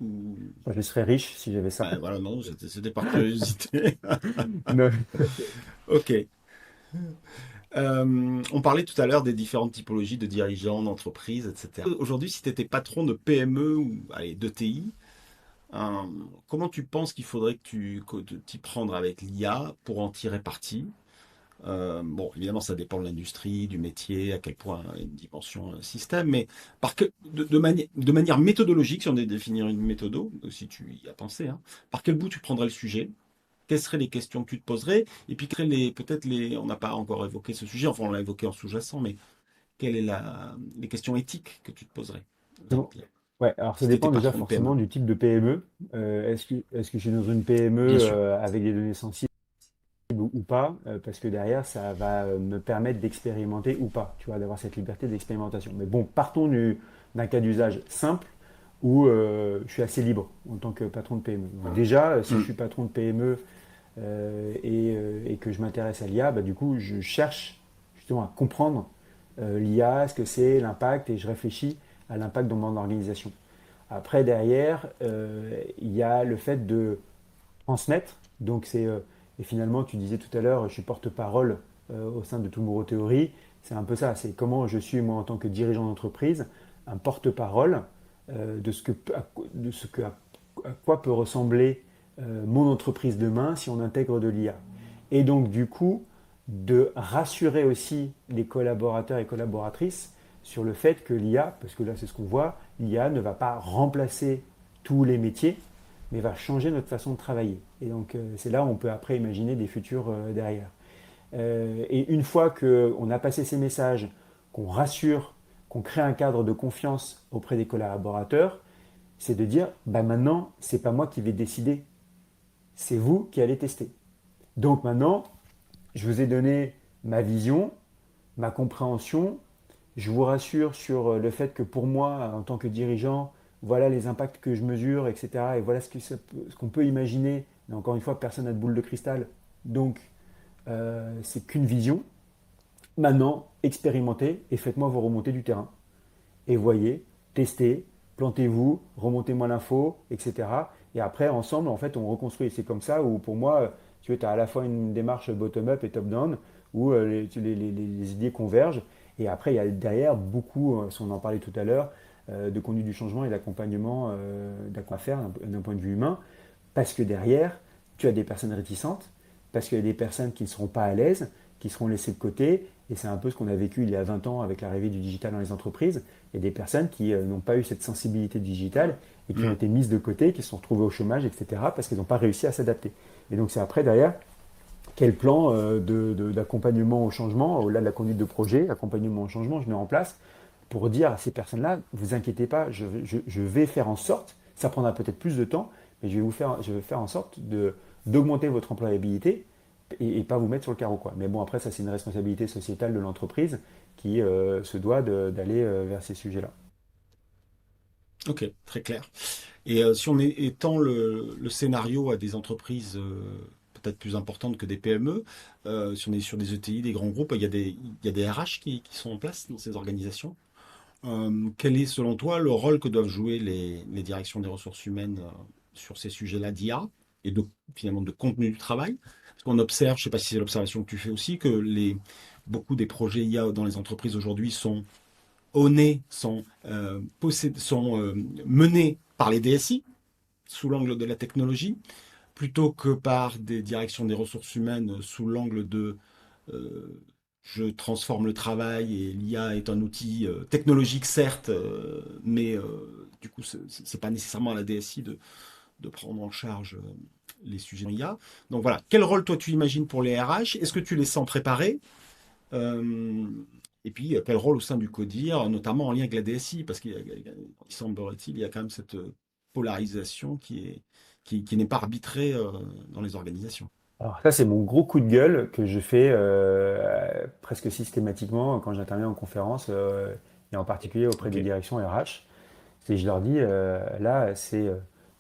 Ou... Moi, je serais riche si j'avais ça. Ouais, voilà, non, c'était par curiosité. Non. Ok. On parlait tout à l'heure des différentes typologies de dirigeants, d'entreprises, etc. Aujourd'hui, si tu étais patron de PME ou allez, d'ETI, euh, comment tu penses qu'il faudrait que t'y prendre avec l'IA pour en tirer parti? Bon, évidemment, ça dépend de l'industrie, du métier, à quel point il y a une dimension système, mais de manière méthodologique, si on devait définir une méthodo, si tu y as pensé, hein, par quel bout tu prendrais le sujet? Quelles seraient les questions que tu te poserais? Et puis, peut-être on n'a pas encore évoqué ce sujet, enfin, on l'a évoqué en sous-jacent, mais quelles sont les questions éthiques que tu te poserais Bon. Ouais, alors ça si tu étais dépend déjà patron de forcément PME? du type de PME. Est-ce que je suis dans une PME Bien sûr. avec des données sensibles ou pas? Parce que derrière, ça va me permettre d'expérimenter ou pas, tu vois, d'avoir cette liberté d'expérimentation. Mais bon, partons d'un cas d'usage simple où je suis assez libre en tant que patron de PME. Donc déjà, si je Mm. suis patron de PME et que je m'intéresse à l'IA, bah, du coup, je cherche justement à comprendre l'IA, ce que c'est, l'impact, et je réfléchis à l'impact dans mon organisation. Après, derrière, il y a le fait de transmettre. Donc, et finalement, tu disais tout à l'heure, je suis porte-parole au sein de Tomorrow Theory. C'est un peu ça. C'est comment je suis, moi, en tant que dirigeant d'entreprise, un porte-parole à quoi peut ressembler mon entreprise demain si on intègre de l'IA. Et donc, du coup, de rassurer aussi les collaborateurs et collaboratrices sur le fait que l'IA, parce que là, c'est ce qu'on voit, l'IA ne va pas remplacer tous les métiers, mais va changer notre façon de travailler. Et donc, c'est là où on peut après imaginer des futurs derrière. Et une fois qu'on a passé ces messages, qu'on rassure, qu'on crée un cadre de confiance auprès des collaborateurs, c'est de dire, bah maintenant, c'est pas moi qui vais décider, c'est vous qui allez tester. Donc maintenant, je vous ai donné ma vision, ma compréhension. Je vous rassure sur le fait que pour moi, en tant que dirigeant, voilà les impacts que je mesure, etc. Et voilà ce qu'on peut imaginer. Mais encore une fois, personne n'a de boule de cristal. Donc, c'est qu'une vision. Maintenant, expérimentez et faites-moi vos remontées du terrain. Et voyez, testez, plantez-vous, remontez-moi l'info, etc. Et après, ensemble, en fait, on reconstruit. C'est comme ça où, pour moi, tu as à la fois une démarche bottom-up et top-down, où les idées convergent. Et après, il y a derrière beaucoup, si on en parlait tout à l'heure, de conduite du changement et d'accompagnement à faire d'un point de vue humain. Parce que derrière, tu as des personnes réticentes, parce qu'il y a des personnes qui ne seront pas à l'aise, qui seront laissées de côté. Et c'est un peu ce qu'on a vécu il y a 20 ans avec l'arrivée du digital dans les entreprises. Il y a des personnes qui n'ont pas eu cette sensibilité digitale et qui ont Mm. été mises de côté, qui se sont retrouvées au chômage, etc. parce qu'elles n'ont pas réussi à s'adapter. Et donc c'est après derrière quel plan d'accompagnement au changement, au-delà de la conduite de projet, accompagnement au changement, je mets en place pour dire à ces personnes-là, vous inquiétez pas, je vais faire en sorte, ça prendra peut-être plus de temps, mais je vais faire en sorte d'augmenter votre employabilité et pas vous mettre sur le carreau, quoi. Mais bon, après, ça, c'est une responsabilité sociétale de l'entreprise qui se doit d'aller vers ces sujets-là. Ok, très clair. Et si on étend le scénario à des entreprises peut-être plus importantes que des PME, si on est sur des ETI, des grands groupes, il y a des RH qui sont en place dans ces organisations. Quel est, selon toi, le rôle que doivent jouer les directions des ressources humaines sur ces sujets-là d'IA et finalement de contenu du travail? Parce qu'on observe, je ne sais pas si c'est l'observation que tu fais aussi, que beaucoup des projets IA dans les entreprises aujourd'hui sont sont menés par les DSI sous l'angle de la technologie, plutôt que par des directions des ressources humaines sous l'angle de euh, je transforme le travail et l'IA est un outil technologique certes, mais du coup c'est pas nécessairement à la DSI de prendre en charge les sujets IA. Donc voilà, quel rôle toi tu imagines pour les RH? Est-ce que tu les sens préparés? Euh, et puis, quel rôle au sein du CODIR, notamment en lien avec la DSI, parce qu'il semblerait-il, il y a quand même cette polarisation qui n'est pas arbitrée dans les organisations. Alors ça, c'est mon gros coup de gueule que je fais presque systématiquement quand j'interviens en conférence, et en particulier auprès Ok. des directions RH. C'est je leur dis, là, c'est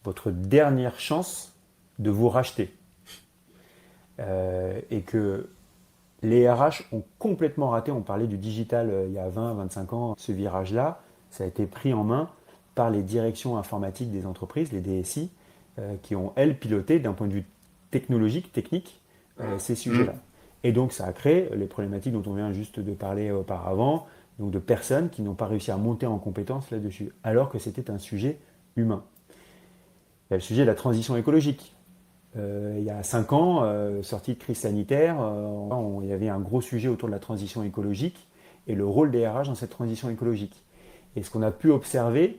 votre dernière chance de vous racheter. Et que les RH ont complètement raté, on parlait du digital il y a 20-25 ans, ce virage-là, ça a été pris en main par les directions informatiques des entreprises, les DSI, qui ont, elles, piloté d'un point de vue technologique, technique, ces Mm. sujets-là. Et donc ça a créé les problématiques dont on vient juste de parler auparavant, donc de personnes qui n'ont pas réussi à monter en compétence là-dessus, alors que c'était un sujet humain. Il y a le sujet de la transition écologique. Il y a 5 ans, sortie de crise sanitaire, il y avait un gros sujet autour de la transition écologique et le rôle des RH dans cette transition écologique. Et ce qu'on a pu observer,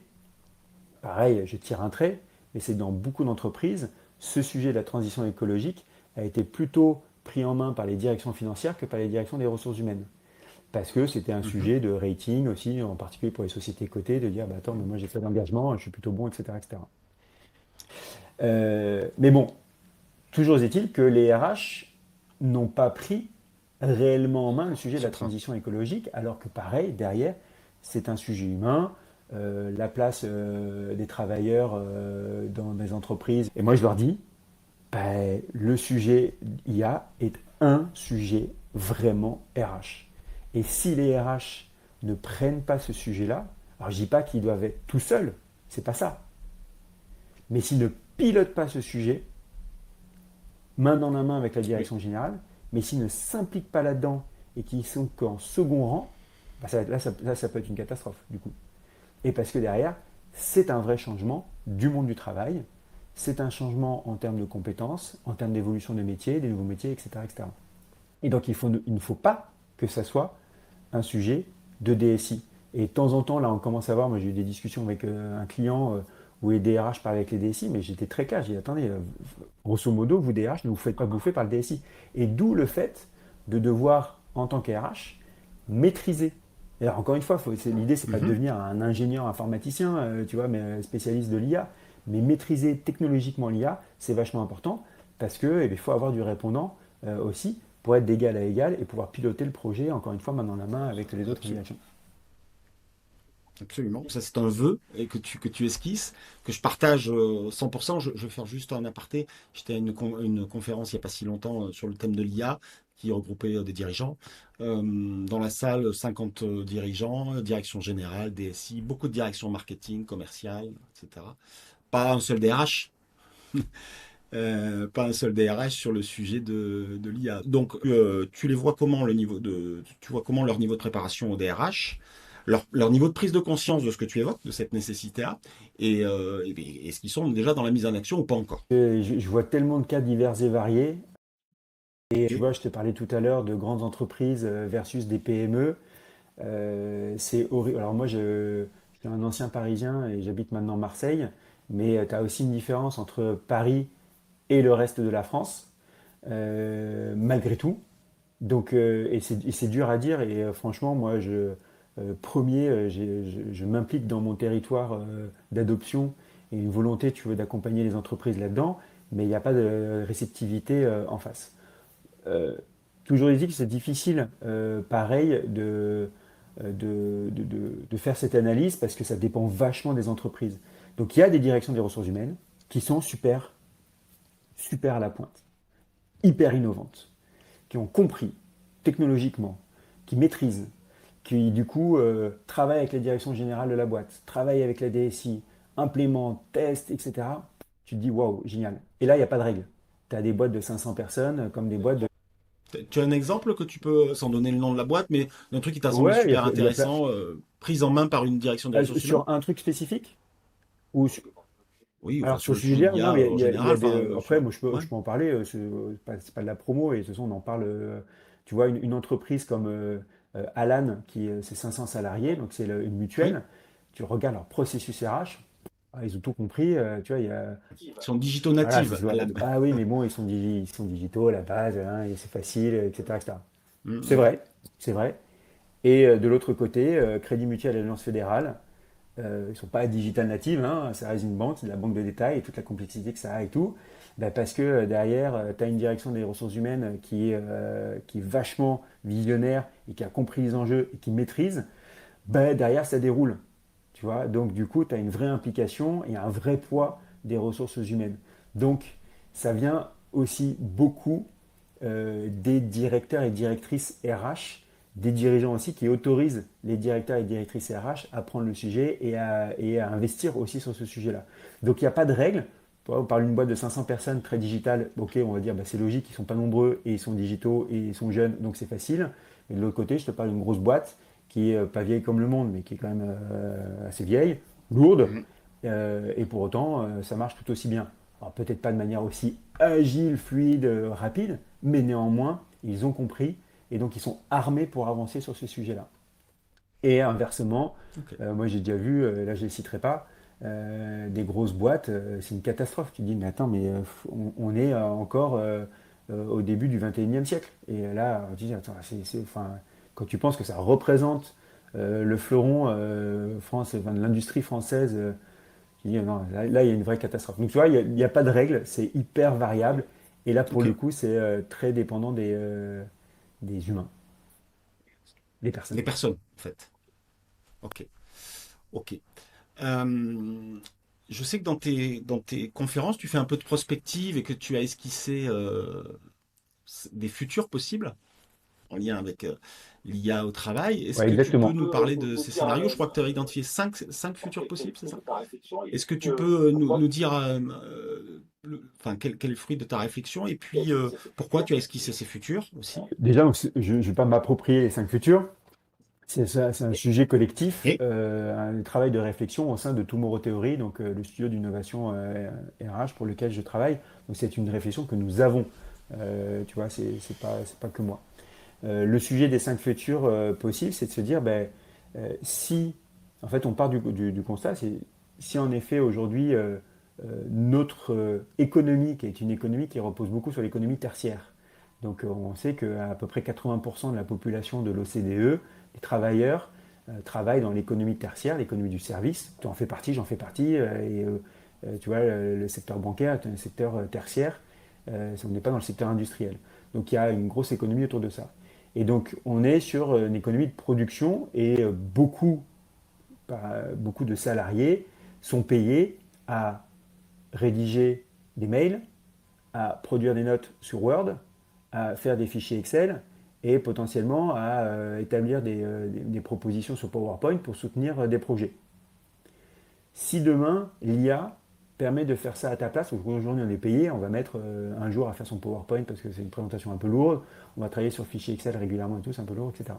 pareil, je tire un trait, mais c'est que dans beaucoup d'entreprises, ce sujet de la transition écologique a été plutôt pris en main par les directions financières que par les directions des ressources humaines. Parce que c'était un Mhm. sujet de rating aussi, en particulier pour les sociétés cotées, de dire bah, attends, mais moi j'ai fait d'engagement, je suis plutôt bon, etc. etc. Mais bon, toujours est-il que les RH n'ont pas pris réellement en main le sujet de la Ce train. transition écologique, alors que pareil, derrière, c'est un sujet humain, la place des travailleurs dans des entreprises. Et moi, je leur dis, ben, le sujet IA est un sujet vraiment RH. Et si les RH ne prennent pas ce sujet-là, alors je dis pas qu'ils doivent être tout seuls, c'est pas ça. Mais s'ils ne pilotent pas ce sujet, main dans la main avec la Oui. direction générale, mais s'ils ne s'impliquent pas là-dedans et qu'ils sont qu'en second rang, bah ça peut être une catastrophe du coup. Et parce que derrière, c'est un vrai changement du monde du travail, c'est un changement en termes de compétences, en termes d'évolution des métiers, des nouveaux métiers, etc. etc. Et donc il ne faut pas que ça soit un sujet de DSI. Et de temps en temps, là, on commence à voir, moi j'ai eu des discussions avec un client où les DRH parlaient avec les DSI, mais j'étais très clair, j'ai dit, attendez, grosso modo, vous DRH, ne vous faites pas bouffer par le DSI. Et d'où le fait de devoir, en tant qu'RH, maîtriser. Et alors, encore une fois, l'idée, c'est pas de Mhm. devenir un ingénieur informaticien, tu vois, mais spécialiste de l'IA, mais maîtriser technologiquement l'IA, c'est vachement important, parce que il faut avoir du répondant aussi, pour être d'égal à égal et pouvoir piloter le projet, encore une fois, main dans la main avec les autres Absolument. directions. Absolument. Ça, c'est un vœu et que tu esquisses, que je partage 100%. Je vais faire juste un aparté. J'étais à une conférence il n'y a pas si longtemps sur le thème de l'IA qui regroupait des dirigeants. Dans la salle, 50 dirigeants, direction générale, DSI, beaucoup de directions marketing, commercial, etc. Pas un seul DRH. Pas un seul DRH sur le sujet de l'IA. Donc, tu les vois comment tu vois comment leur niveau de préparation au DRH, leur niveau de prise de conscience de ce que tu évoques, de cette nécessité-là, et est-ce qu'ils sont déjà dans la mise en action ou pas encore? Je vois tellement de cas divers et variés. Et tu Ok. vois, je te parlais tout à l'heure de grandes entreprises versus des PME. C'est horrible. Alors moi, je suis un ancien Parisien et j'habite maintenant Marseille, mais tu as aussi une différence entre Paris et le reste de la France, malgré tout. Donc, et c'est dur à dire. Et franchement, moi, premier, je m'implique dans mon territoire d'adoption et une volonté, tu veux, d'accompagner les entreprises là-dedans, mais il n'y a pas de réceptivité en face. Euh, Toujours est-il que c'est difficile, pareil, de faire cette analyse parce que ça dépend vachement des entreprises. Donc, il y a des directions des ressources humaines qui sont super, super à la pointe, hyper innovantes, qui ont compris technologiquement, qui maîtrisent, qui du coup travaillent avec la direction générale de la boîte, travaillent avec la DSI, implémentent, testent, etc. Tu te dis waouh, génial. Et là, il n'y a pas de règle. Tu as des boîtes de 500 personnes comme des boîtes de... Tu as un exemple que tu peux, sans donner le nom de la boîte, mais d'un truc qui t'a semblé Ouais, super il y a plein... intéressant, prise en main par une direction des ressources humaines? Sur un truc spécifique ou Oui, enfin alors sur sur le ce sujet de sujet-là, non, l'IA mais en il y général, a des... enfin Après, sur. moi, Ouais. je peux en parler. C'est pas de la promo et de toute façon, on en parle. Tu vois, une entreprise comme Alan, qui c'est 500 salariés, donc c'est une Oui. mutuelle. Tu regardes leur processus RH, ah, ils ont tout compris. Tu vois, il y a... Ils sont digitaux Voilà, natives à la base. ah oui, mais bon, ils sont digitaux à la base, hein, et c'est facile, etc., etc. C'est Mhm. vrai, c'est vrai. Et de l'autre côté, Crédit Mutuel et l'Alliance Fédérale. ils sont pas digital natives, hein, ça reste une banque, c'est de la banque de détail et toute la complexité que ça a et tout. Ben, parce que derrière, tu as une direction des ressources humaines qui est vachement visionnaire et qui a compris les enjeux et qui maîtrise, ben, derrière ça déroule. Tu vois, donc du coup, tu as une vraie implication et un vrai poids des ressources humaines. Donc ça vient aussi beaucoup des directeurs et directrices RH, des dirigeants aussi qui autorisent les directeurs et directrices RH à prendre le sujet et à investir aussi sur ce sujet-là. Donc il n'y a pas de règle. On parle d'une boîte de 500 personnes très digitale, ok, on va dire bah, c'est logique, ils ne sont pas nombreux et ils sont digitaux et ils sont jeunes, donc c'est facile. Mais de l'autre côté, je te parle d'une grosse boîte qui est pas vieille comme le monde, mais qui est quand même assez vieille, lourde, Mhm. et pour autant, ça marche tout aussi bien. Alors peut-être pas de manière aussi agile, fluide, rapide, mais néanmoins, ils ont compris et donc ils sont armés pour avancer sur ce sujet-là. Et inversement, Ok. moi j'ai déjà vu, là je ne les citerai pas, des grosses boîtes, c'est une catastrophe. Tu te dis, mais attends, mais on est encore au début du 21e siècle. Et là, tu te dis, attends, enfin, quand tu penses que ça représente le fleuron France, enfin, de l'industrie française, tu te dis, non, là, il y a une vraie catastrophe. Donc tu vois, il n'y a pas de règle, c'est hyper variable. Et là, pour Ok. le coup, c'est très dépendant des humains, des personnes. Les personnes, en fait. Ok. Ok. Euh, je sais que dans tes conférences, tu fais un peu de prospective et que tu as esquissé des futurs possibles en lien avec l'IA au travail. Est-ce Ouais, que tu peux exactement. nous parler de ces scénarios? Je crois que tu as identifié cinq futurs possibles, c'est ça? Est-ce que tu peux nous dire enfin, quel est le fruit de ta réflexion et puis pourquoi tu as esquissé ces futurs aussi? Déjà, donc, je ne vais pas m'approprier les cinq futurs. C'est un sujet collectif, Et un travail de réflexion au sein de Tomorrow Theory, donc le studio d'innovation RH pour lequel je travaille. Donc c'est une réflexion que nous avons. Tu vois, c'est pas que moi. Le sujet des cinq futurs possibles, c'est de se dire, ben, si, en fait, on part du constat, c'est si en effet aujourd'hui notre économie, qui est une économie qui repose beaucoup sur l'économie tertiaire, donc on sait qu'à peu près 80% de la population de l'OCDE, les travailleurs, travaillent dans l'économie tertiaire, l'économie du service. Tu en fais partie, j'en fais partie, tu vois, le secteur bancaire est un secteur tertiaire, on n'est pas dans le secteur industriel. Donc il y a une grosse économie autour de ça. Et donc, on est sur une économie de production et beaucoup de salariés sont payés à rédiger des mails, à produire des notes sur Word, à faire des fichiers Excel et potentiellement à établir des propositions sur PowerPoint pour soutenir des projets. Si demain, l'IA permet de faire ça à ta place, aujourd'hui on est payé, on va mettre un jour à faire son PowerPoint parce que c'est une présentation un peu lourde, on va travailler sur fichier Excel régulièrement et tout, c'est un peu lourd, etc.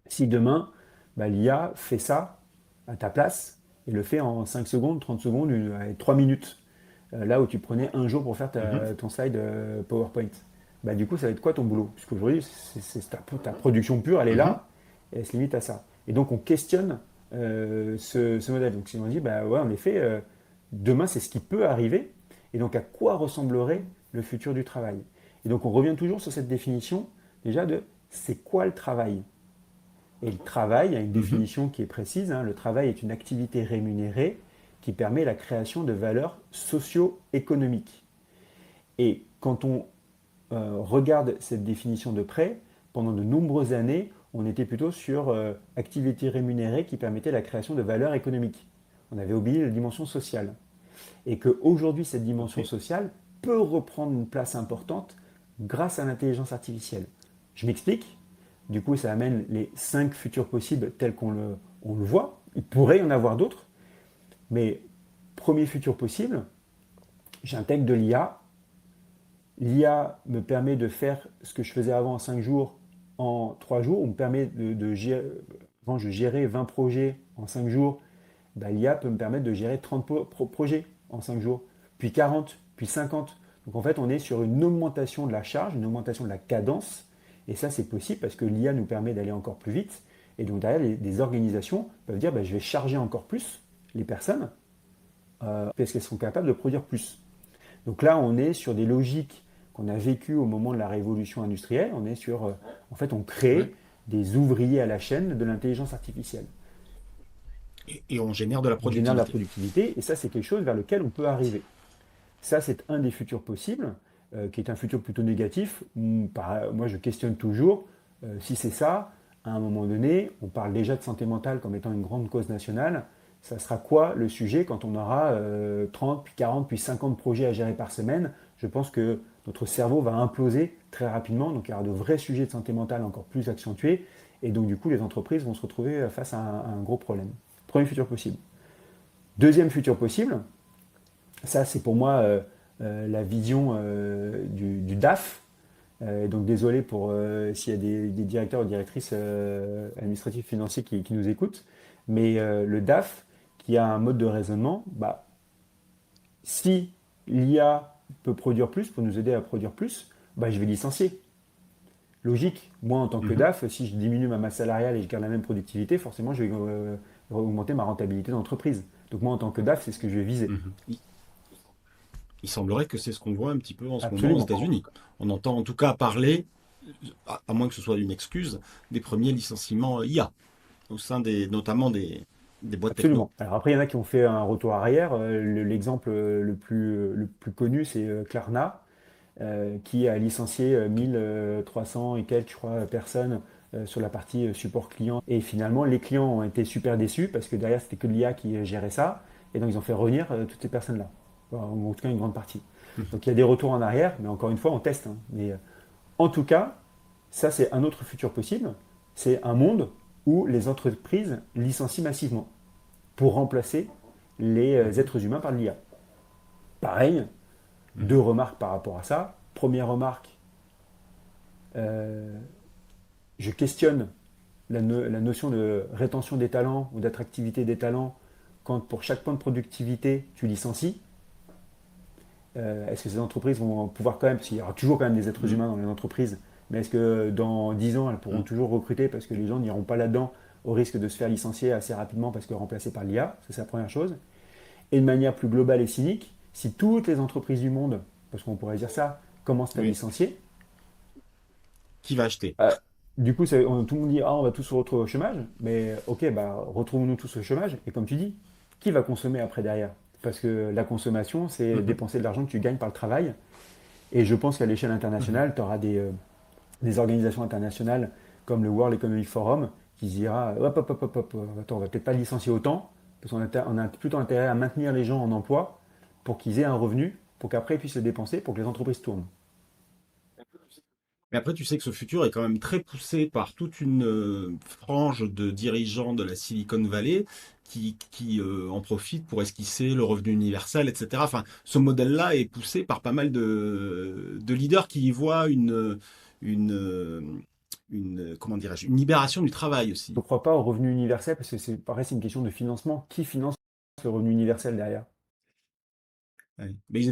Si demain, bah, l'IA fait ça à ta place et le fait en 5 secondes, 30 secondes, 3 minutes, là où tu prenais un jour pour faire Mhm. ton slide PowerPoint, bah, du coup, ça va être quoi ton boulot? Puisqu'aujourd'hui, c'est ta production pure, elle est Mhm. là et elle se limite à ça. Et donc, on questionne ce modèle. Donc, si on dit, bah, ouais, en effet, demain, c'est ce qui peut arriver. Et donc, à quoi ressemblerait le futur du travail? Et donc, on revient toujours sur cette définition déjà de c'est quoi le travail? Et le travail a une Mhm. définition qui est précise, hein. Le travail est une activité rémunérée qui permet la création de valeurs socio-économiques. Et quand on regarde cette définition de près, pendant de nombreuses années, on était plutôt sur activité rémunérée qui permettait la création de valeurs économiques. On avait oublié la dimension sociale. Et qu'aujourd'hui, cette dimension Ok. sociale peut reprendre une place importante grâce à l'intelligence artificielle. Je m'explique. Du coup, ça amène les cinq futurs possibles tels qu'on le voit. Il pourrait y en avoir d'autres, mais premier futur possible, j'intègre de l'IA. L'IA me permet de faire ce que je faisais avant en 5 jours en 3 jours. On me permet de gérer, avant je gérais 20 projets en 5 jours. Bah, l'IA peut me permettre de gérer 30 projets en 5 jours, puis 40, puis 50. Donc en fait, on est sur une augmentation de la charge, une augmentation de la cadence. Et ça, c'est possible parce que l'IA nous permet d'aller encore plus vite. Et donc derrière, les organisations peuvent dire, bah, je vais charger encore plus les personnes parce qu'elles sont capables de produire plus. Donc là, on est sur des logiques qu'on a vécues au moment de la révolution industrielle. On est sur, en fait, on Ouais. crée des ouvriers à la chaîne de l'intelligence artificielle. Et on génère de la On génère de la productivité. productivité, et ça, c'est quelque chose vers lequel on peut arriver. Ça, c'est un des futurs possibles, qui est un futur plutôt négatif. Moi, je questionne toujours si c'est ça. À un moment donné, on parle déjà de santé mentale comme étant une grande cause nationale. Ça sera quoi le sujet quand on aura 30, puis 40, puis 50 projets à gérer par semaine? Je pense que notre cerveau va imploser très rapidement. Donc, il y aura de vrais sujets de santé mentale encore plus accentués. Et donc, du coup, les entreprises vont se retrouver face à un gros problème. Premier futur possible. Deuxième futur possible, ça, c'est pour moi la vision du DAF. Donc désolé pour s'il y a des directeurs ou directrices administratifs financiers qui nous écoutent, mais le DAF qui a un mode de raisonnement, bah, si l'IA peut produire plus, pour nous aider à produire plus, bah, je vais licencier. Logique, moi en tant que Mhm, DAF, si je diminue ma masse salariale et je garde la même productivité, forcément je vais augmenter ma rentabilité d'entreprise. Donc moi en tant que DAF, c'est ce que je vais viser. mhm. Il semblerait que c'est ce qu'on voit un petit peu en ce moment aux Absolument. États-Unis. On entend en tout cas parler, à moins que ce soit une excuse, des premiers licenciements IA, au sein notamment des boîtes techno. Absolument. Alors après, il y en a qui ont fait un retour arrière. L'exemple le plus connu, c'est Klarna, qui a licencié 1300 et quelques, je crois, personnes sur la partie support client. Et finalement, les clients ont été super déçus parce que derrière, c'était que l'IA qui gérait ça. Et donc, ils ont fait revenir toutes ces personnes-là. Enfin, en tout cas, une grande partie. Mhm. Donc, il y a des retours en arrière, mais encore une fois, on teste, hein. Mais en tout cas, ça, c'est un autre futur possible. C'est un monde où les entreprises licencient massivement pour remplacer les Mhm. êtres humains par l'IA. Pareil, deux Mhm. remarques par rapport à ça. Première remarque, euh, je questionne la notion de rétention des talents ou d'attractivité des talents quand pour chaque point de productivité, tu licencies. Est-ce que ces entreprises vont pouvoir quand même, parce qu'il y aura toujours quand même des êtres Mhm. humains dans les entreprises, mais est-ce que dans 10 ans, elles pourront Mhm. toujours recruter parce que les gens n'iront pas là-dedans au risque de se faire licencier assez rapidement parce que remplacés par l'IA? Ça, c'est la première chose. Et de manière plus globale et cynique, si toutes les entreprises du monde, parce qu'on pourrait dire ça, commencent à Oui. licencier, Qui va acheter? euh, du coup, tout le monde dit ah, on va tous se retrouver au chômage, mais ok, bah, retrouvons-nous tous au chômage. Et comme tu dis, qui va consommer après derrière? Parce que la consommation, c'est Mhm. dépenser de l'argent que tu gagnes par le travail. Et je pense qu'à l'échelle Mhm. internationale, tu auras des organisations internationales comme le World Economic Forum qui se dira hop, hop, hop, hop, hop, attends, on va peut-être pas licencier autant, parce on a plutôt intérêt à maintenir les gens en emploi pour qu'ils aient un revenu, pour qu'après ils puissent le dépenser, pour que les entreprises tournent. Mais après, tu sais que ce futur est quand même très poussé par toute une frange de dirigeants de la Silicon Valley qui en profitent pour esquisser le revenu universel, etc. Enfin, ce modèle-là est poussé par pas mal de leaders qui y voient une, euh, comment dirais-je, une libération du travail Je aussi. ne crois pas au revenu universel, parce que c'est pareil, c'est une question de financement. Qui finance le revenu universel derrière? Ouais. Mais ils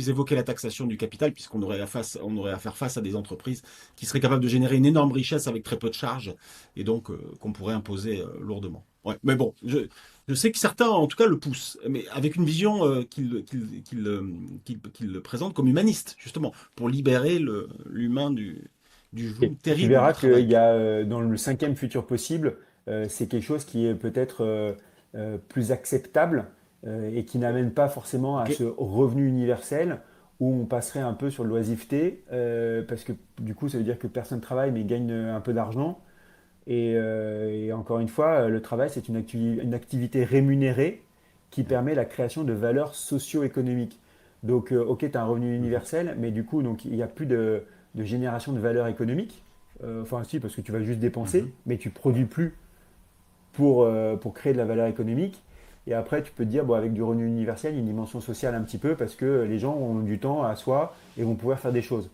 évoquaient la taxation du capital, puisqu'on aurait on aurait à faire face à des entreprises qui seraient capables de générer une énorme richesse avec très peu de charges, et donc qu'on pourrait imposer lourdement. Ouais. Mais bon, je sais que certains, en tout cas, le poussent, mais avec une vision qu'ils le présentent comme humaniste, justement, pour libérer l'humain du joug Et tu terrible du verras travail, qu'il y quoi. a dans le cinquième futur possible, c'est quelque chose qui est peut-être plus acceptable et qui n'amène pas forcément à Ok? ce revenu universel où on passerait un peu sur l'oisiveté parce que du coup ça veut dire que personne travaille mais gagne un peu d'argent. Et encore une fois, le travail c'est une activité rémunérée qui permet la création de valeurs socio-économiques. Donc ok, tu as un revenu Mhm. universel, mais du coup donc, il n'y a plus de génération de valeur économique. Enfin, si, parce que tu vas juste dépenser, Mhm. mais tu produis plus pour créer de la valeur économique. Et après, tu peux te dire, bon, avec du revenu universel, il y a une dimension sociale un petit peu, parce que les gens ont du temps à soi et vont pouvoir faire des choses.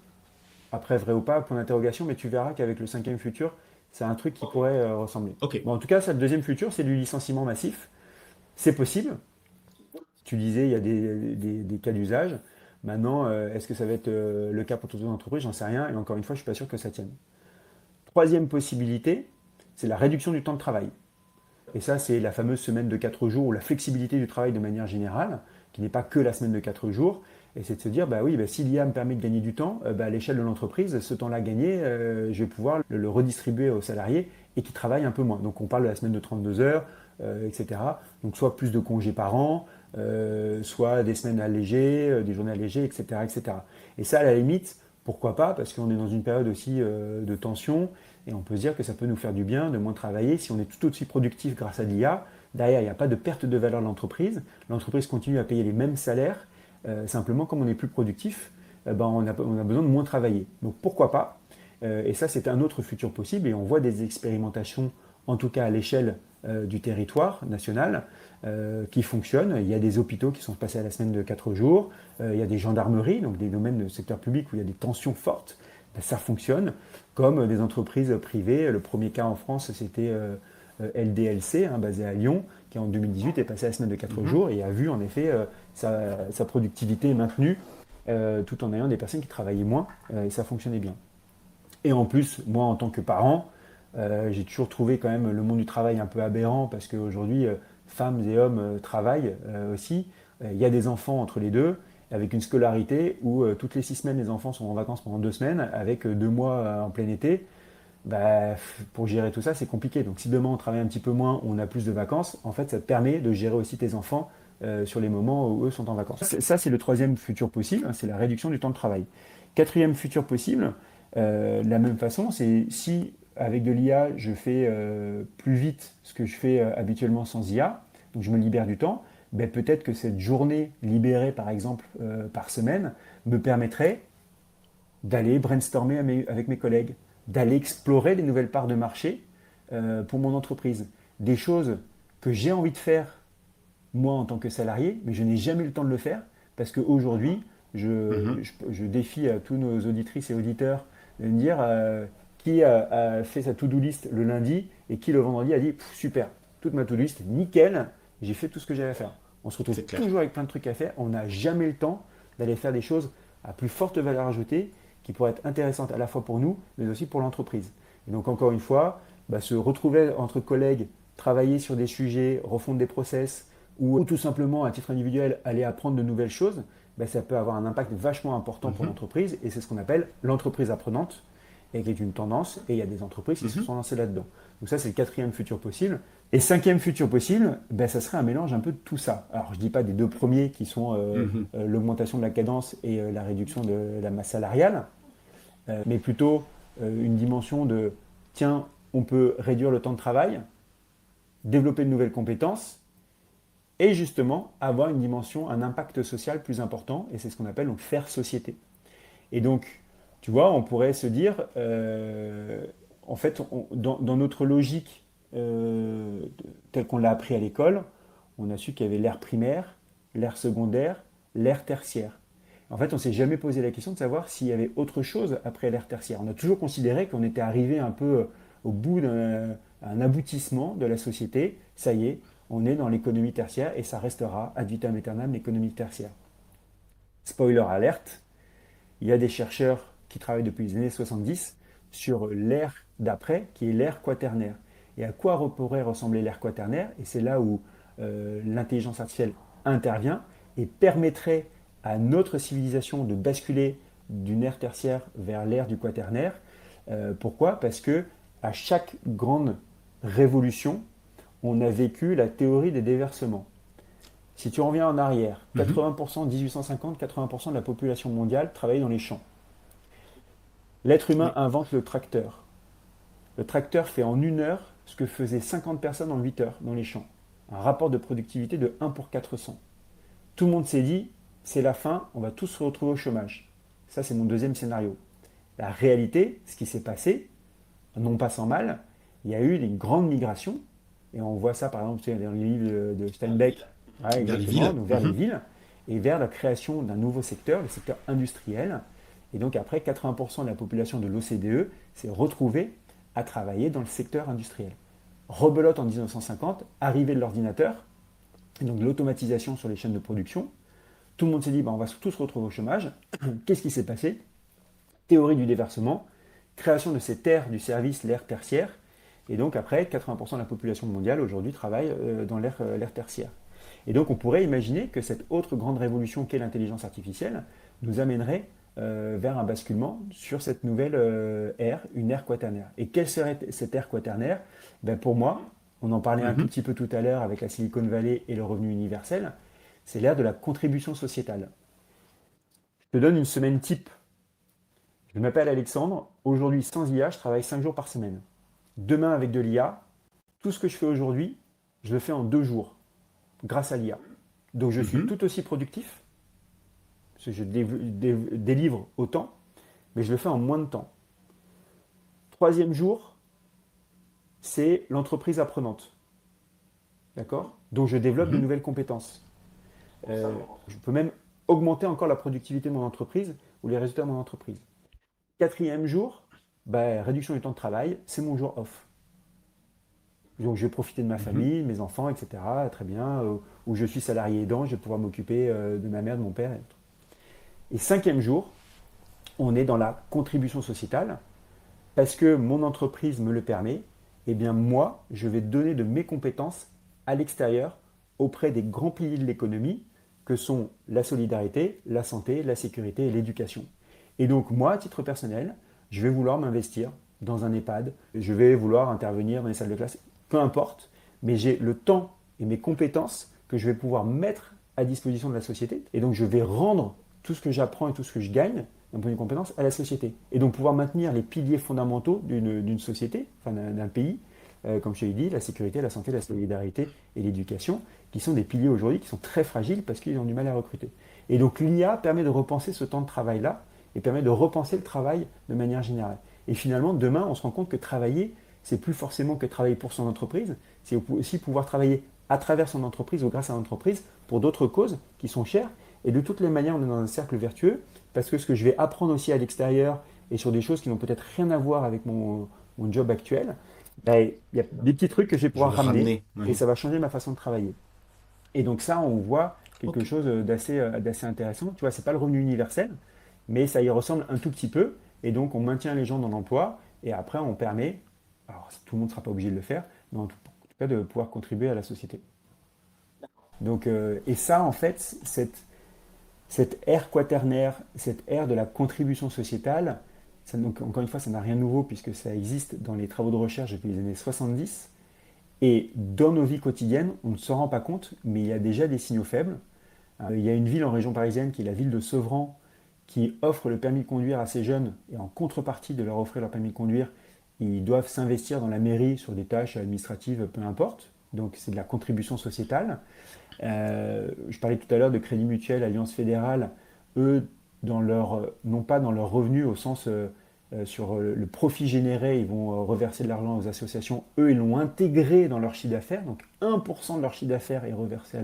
Après, vrai ou pas, point d'interrogation, mais tu verras qu'avec le cinquième futur, c'est un truc qui pourrait ressembler. Ok. Bon, en tout cas, ça, le deuxième futur, c'est du licenciement massif. C'est possible. Tu disais, il y a des cas d'usage. Maintenant, est-ce que ça va être le cas pour toutes les entreprises? J'en sais rien. Et encore une fois, je ne suis pas sûr que ça tienne. Troisième possibilité, c'est la réduction du temps de travail. Et ça, c'est la fameuse semaine de 4 jours ou la flexibilité du travail de manière générale, qui n'est pas que la semaine de 4 jours. Et c'est de se dire, bah oui, bah, si l'IA me permet de gagner du temps, bah, à l'échelle de l'entreprise, ce temps-là gagné, je vais pouvoir le redistribuer aux salariés et qui travaillent un peu moins. Donc on parle de la semaine de 32 heures, etc. Donc soit plus de congés par an, soit des semaines allégées, des journées allégées, etc., etc. Et ça, à la limite, pourquoi pas? Parce qu'on est dans une période aussi de tension, et on peut se dire que ça peut nous faire du bien de moins travailler si on est tout aussi productif grâce à l'IA. Derrière, il n'y a pas de perte de valeur de l'entreprise. L'entreprise continue à payer les mêmes salaires. Simplement, comme on est plus productif, on a besoin de moins travailler. Donc pourquoi pas? Et ça, c'est un autre futur possible. Et on voit des expérimentations, en tout cas à l'échelle du territoire national, qui fonctionnent. Il y a des hôpitaux qui sont passés à la semaine de 4 jours. Il y a des gendarmeries, donc des domaines de secteur public où il y a des tensions fortes. Ça fonctionne. Comme des entreprises privées. Le premier cas en France, c'était LDLC, basé à Lyon, qui en 2018 est passé à la semaine de 4 jours et a vu en effet sa productivité maintenue tout en ayant des personnes qui travaillaient moins et ça fonctionnait bien. Et en plus, moi en tant que parent, j'ai toujours trouvé quand même le monde du travail un peu aberrant parce qu'aujourd'hui, femmes et hommes travaillent aussi. Il y a des enfants entre les deux, avec une scolarité où toutes les 6 semaines, les enfants sont en vacances pendant 2 semaines, avec 2 mois en plein été. Bah, pour gérer tout ça, c'est compliqué. Donc si demain on travaille un petit peu moins, on a plus de vacances, en fait, ça te permet de gérer aussi tes enfants sur les moments où eux sont en vacances. Ça, c'est le troisième futur possible, c'est la réduction du temps de travail. Quatrième futur possible, de la même façon, c'est si avec de l'IA, je fais plus vite ce que je fais habituellement sans IA, donc je me libère du temps, ben peut-être que cette journée libérée, par exemple, par semaine, me permettrait d'aller brainstormer avec mes collègues, d'aller explorer les nouvelles parts de marché pour mon entreprise. Des choses que j'ai envie de faire, moi, en tant que salarié, mais je n'ai jamais eu le temps de le faire, parce qu'aujourd'hui, je défie à tous nos auditrices et auditeurs de me dire qui a fait sa to-do list le lundi et qui le vendredi a dit super, toute ma to-do list, nickel, j'ai fait tout ce que j'avais à faire. On se retrouve toujours avec plein de trucs à faire, on n'a jamais le temps d'aller faire des choses à plus forte valeur ajoutée qui pourraient être intéressantes à la fois pour nous, mais aussi pour l'entreprise. Et donc encore une fois, se retrouver entre collègues, travailler sur des sujets, refondre des process, ou tout simplement à titre individuel aller apprendre de nouvelles choses, ça peut avoir un impact vachement important pour l'entreprise et c'est ce qu'on appelle l'entreprise apprenante et qui est une tendance et il y a des entreprises qui se sont lancées là-dedans. Donc ça c'est le quatrième futur possible. Et cinquième futur possible, ça serait un mélange un peu de tout ça. Alors je ne dis pas des deux premiers qui sont l'augmentation de la cadence et la réduction de la masse salariale, mais plutôt une dimension de tiens, on peut réduire le temps de travail, développer de nouvelles compétences et justement avoir une dimension, un impact social plus important, et c'est ce qu'on appelle donc faire société. Et donc, tu vois, on pourrait se dire, en fait, dans notre logique telle qu'on l'a appris à l'école, on a su qu'il y avait l'ère primaire, l'ère secondaire, l'ère tertiaire. En fait, on ne s'est jamais posé la question de savoir s'il y avait autre chose après l'ère tertiaire. On a toujours considéré qu'on était arrivé un peu au bout d'un aboutissement de la société. Ça y est, on est dans l'économie tertiaire et ça restera ad vitam aeternam l'économie tertiaire. Spoiler alerte, il y a des chercheurs qui travaillent depuis les années 70 sur l'ère d'après, qui est l'ère quaternaire. Et à quoi pourrait ressembler l'ère quaternaire? Et c'est là où l'intelligence artificielle intervient et permettrait à notre civilisation de basculer d'une ère tertiaire vers l'ère du quaternaire. Pourquoi? Parce que à chaque grande révolution, on a vécu la théorie des déversements. Si tu reviens en arrière, 80%, 1850, 80% de la population mondiale travaillait dans les champs. L'être humain invente le tracteur. Le tracteur fait en 1 heure ce que faisaient 50 personnes en 8 heures dans les champs. Un rapport de productivité de 1 pour 400. Tout le monde s'est dit, c'est la fin, on va tous se retrouver au chômage. Ça, c'est mon deuxième scénario. La réalité, ce qui s'est passé, non pas sans mal, il y a eu une grande migration. Et on voit ça, par exemple, dans les livres de Steinbeck, vers les villes. Donc vers les villes, et vers la création d'un nouveau secteur, le secteur industriel. Et donc après, 80% de la population de l'OCDE s'est retrouvée à travailler dans le secteur industriel. Rebelote en 1950, arrivée de l'ordinateur, et donc de l'automatisation sur les chaînes de production. Tout le monde s'est dit, on va tous se retrouver au chômage. Qu'est-ce qui s'est passé? Théorie du déversement, création de cette ère du service, l'ère tertiaire. Et donc après, 80% de la population mondiale aujourd'hui travaille dans l'ère tertiaire. Et donc on pourrait imaginer que cette autre grande révolution qu'est l'intelligence artificielle nous amènerait vers un basculement sur cette nouvelle ère, une ère quaternaire. Et quelle serait cette ère quaternaire? Pour moi, On en parlait un tout Mhm. petit peu tout à l'heure avec la Silicon Valley et le revenu universel. C'est l'ère de la contribution sociétale. Je te donne une semaine type. Je m'appelle Alexandre. Aujourd'hui, sans IA, je travaille 5 jours par semaine. Demain, avec de l'IA, tout ce que je fais aujourd'hui, je le fais en 2 jours, grâce à l'IA. Donc je suis Mhm. tout aussi productif, parce que je délivre autant, mais je le fais en moins de temps. Troisième jour, c'est l'entreprise apprenante. D'accord? Donc je développe de Mhm. nouvelles compétences. Je peux même augmenter encore la productivité de mon entreprise ou les résultats de mon entreprise. Quatrième jour, bah, réduction du temps de travail, c'est mon jour off. Donc je vais profiter de ma Mhm. famille, de mes enfants, etc. Très bien. Où je suis salarié aidant, je vais pouvoir m'occuper de ma mère, de mon père. Et cinquième jour, on est dans la contribution sociétale. Parce que mon entreprise me le permet, eh bien moi, je vais donner de mes compétences à l'extérieur auprès des grands piliers de l'économie que sont la solidarité, la santé, la sécurité et l'éducation. Et donc moi, à titre personnel, je vais vouloir m'investir dans un EHPAD, je vais vouloir intervenir dans les salles de classe, peu importe, mais j'ai le temps et mes compétences que je vais pouvoir mettre à disposition de la société. Et donc je vais rendre tout ce que j'apprends et tout ce que je gagne d'un point de vue compétence à la société. Et donc pouvoir maintenir les piliers fondamentaux d'une société, enfin d'un pays, comme je te l'ai dit, la sécurité, la santé, la solidarité et l'éducation, qui sont des piliers aujourd'hui qui sont très fragiles parce qu'ils ont du mal à recruter. Et donc l'IA permet de repenser ce temps de travail-là et permet de repenser le travail de manière générale. Et finalement, demain, on se rend compte que travailler, c'est plus forcément que travailler pour son entreprise, c'est aussi pouvoir travailler à travers son entreprise ou grâce à l'entreprise pour d'autres causes qui sont chères. Et de toutes les manières, on est dans un cercle vertueux parce que ce que je vais apprendre aussi à l'extérieur et sur des choses qui n'ont peut-être rien à voir avec mon job actuel, ben, il y a des petits trucs que je vais Je pouvoir vais ramener ramener. et Oui. ça va changer ma façon de travailler. Et donc ça, on voit quelque Ok. chose d'assez intéressant. Tu vois, c'est pas le revenu universel, mais ça y ressemble un tout petit peu. Et donc on maintient les gens dans l'emploi et après on permet, alors tout le monde ne sera pas obligé de le faire, mais en tout cas de pouvoir contribuer à la société. Donc, et ça, en fait, cette ère quaternaire, cette ère de la contribution sociétale, ça, donc, encore une fois, ça n'a rien de nouveau puisque ça existe dans les travaux de recherche depuis les années 70. Et dans nos vies quotidiennes, on ne s'en rend pas compte, mais il y a déjà des signaux faibles. Il y a une ville en région parisienne qui est la ville de Sevran qui offre le permis de conduire à ses jeunes et en contrepartie de leur offrir leur permis de conduire, ils doivent s'investir dans la mairie sur des tâches administratives, peu importe. Donc c'est de la contribution sociétale. Je parlais tout à l'heure de Crédit Mutuel, Alliance Fédérale, eux, non pas dans leur revenu au sens sur le profit généré, ils vont reverser de l'argent aux associations, eux, ils l'ont intégré dans leur chiffre d'affaires, donc 1% de leur chiffre d'affaires est reversé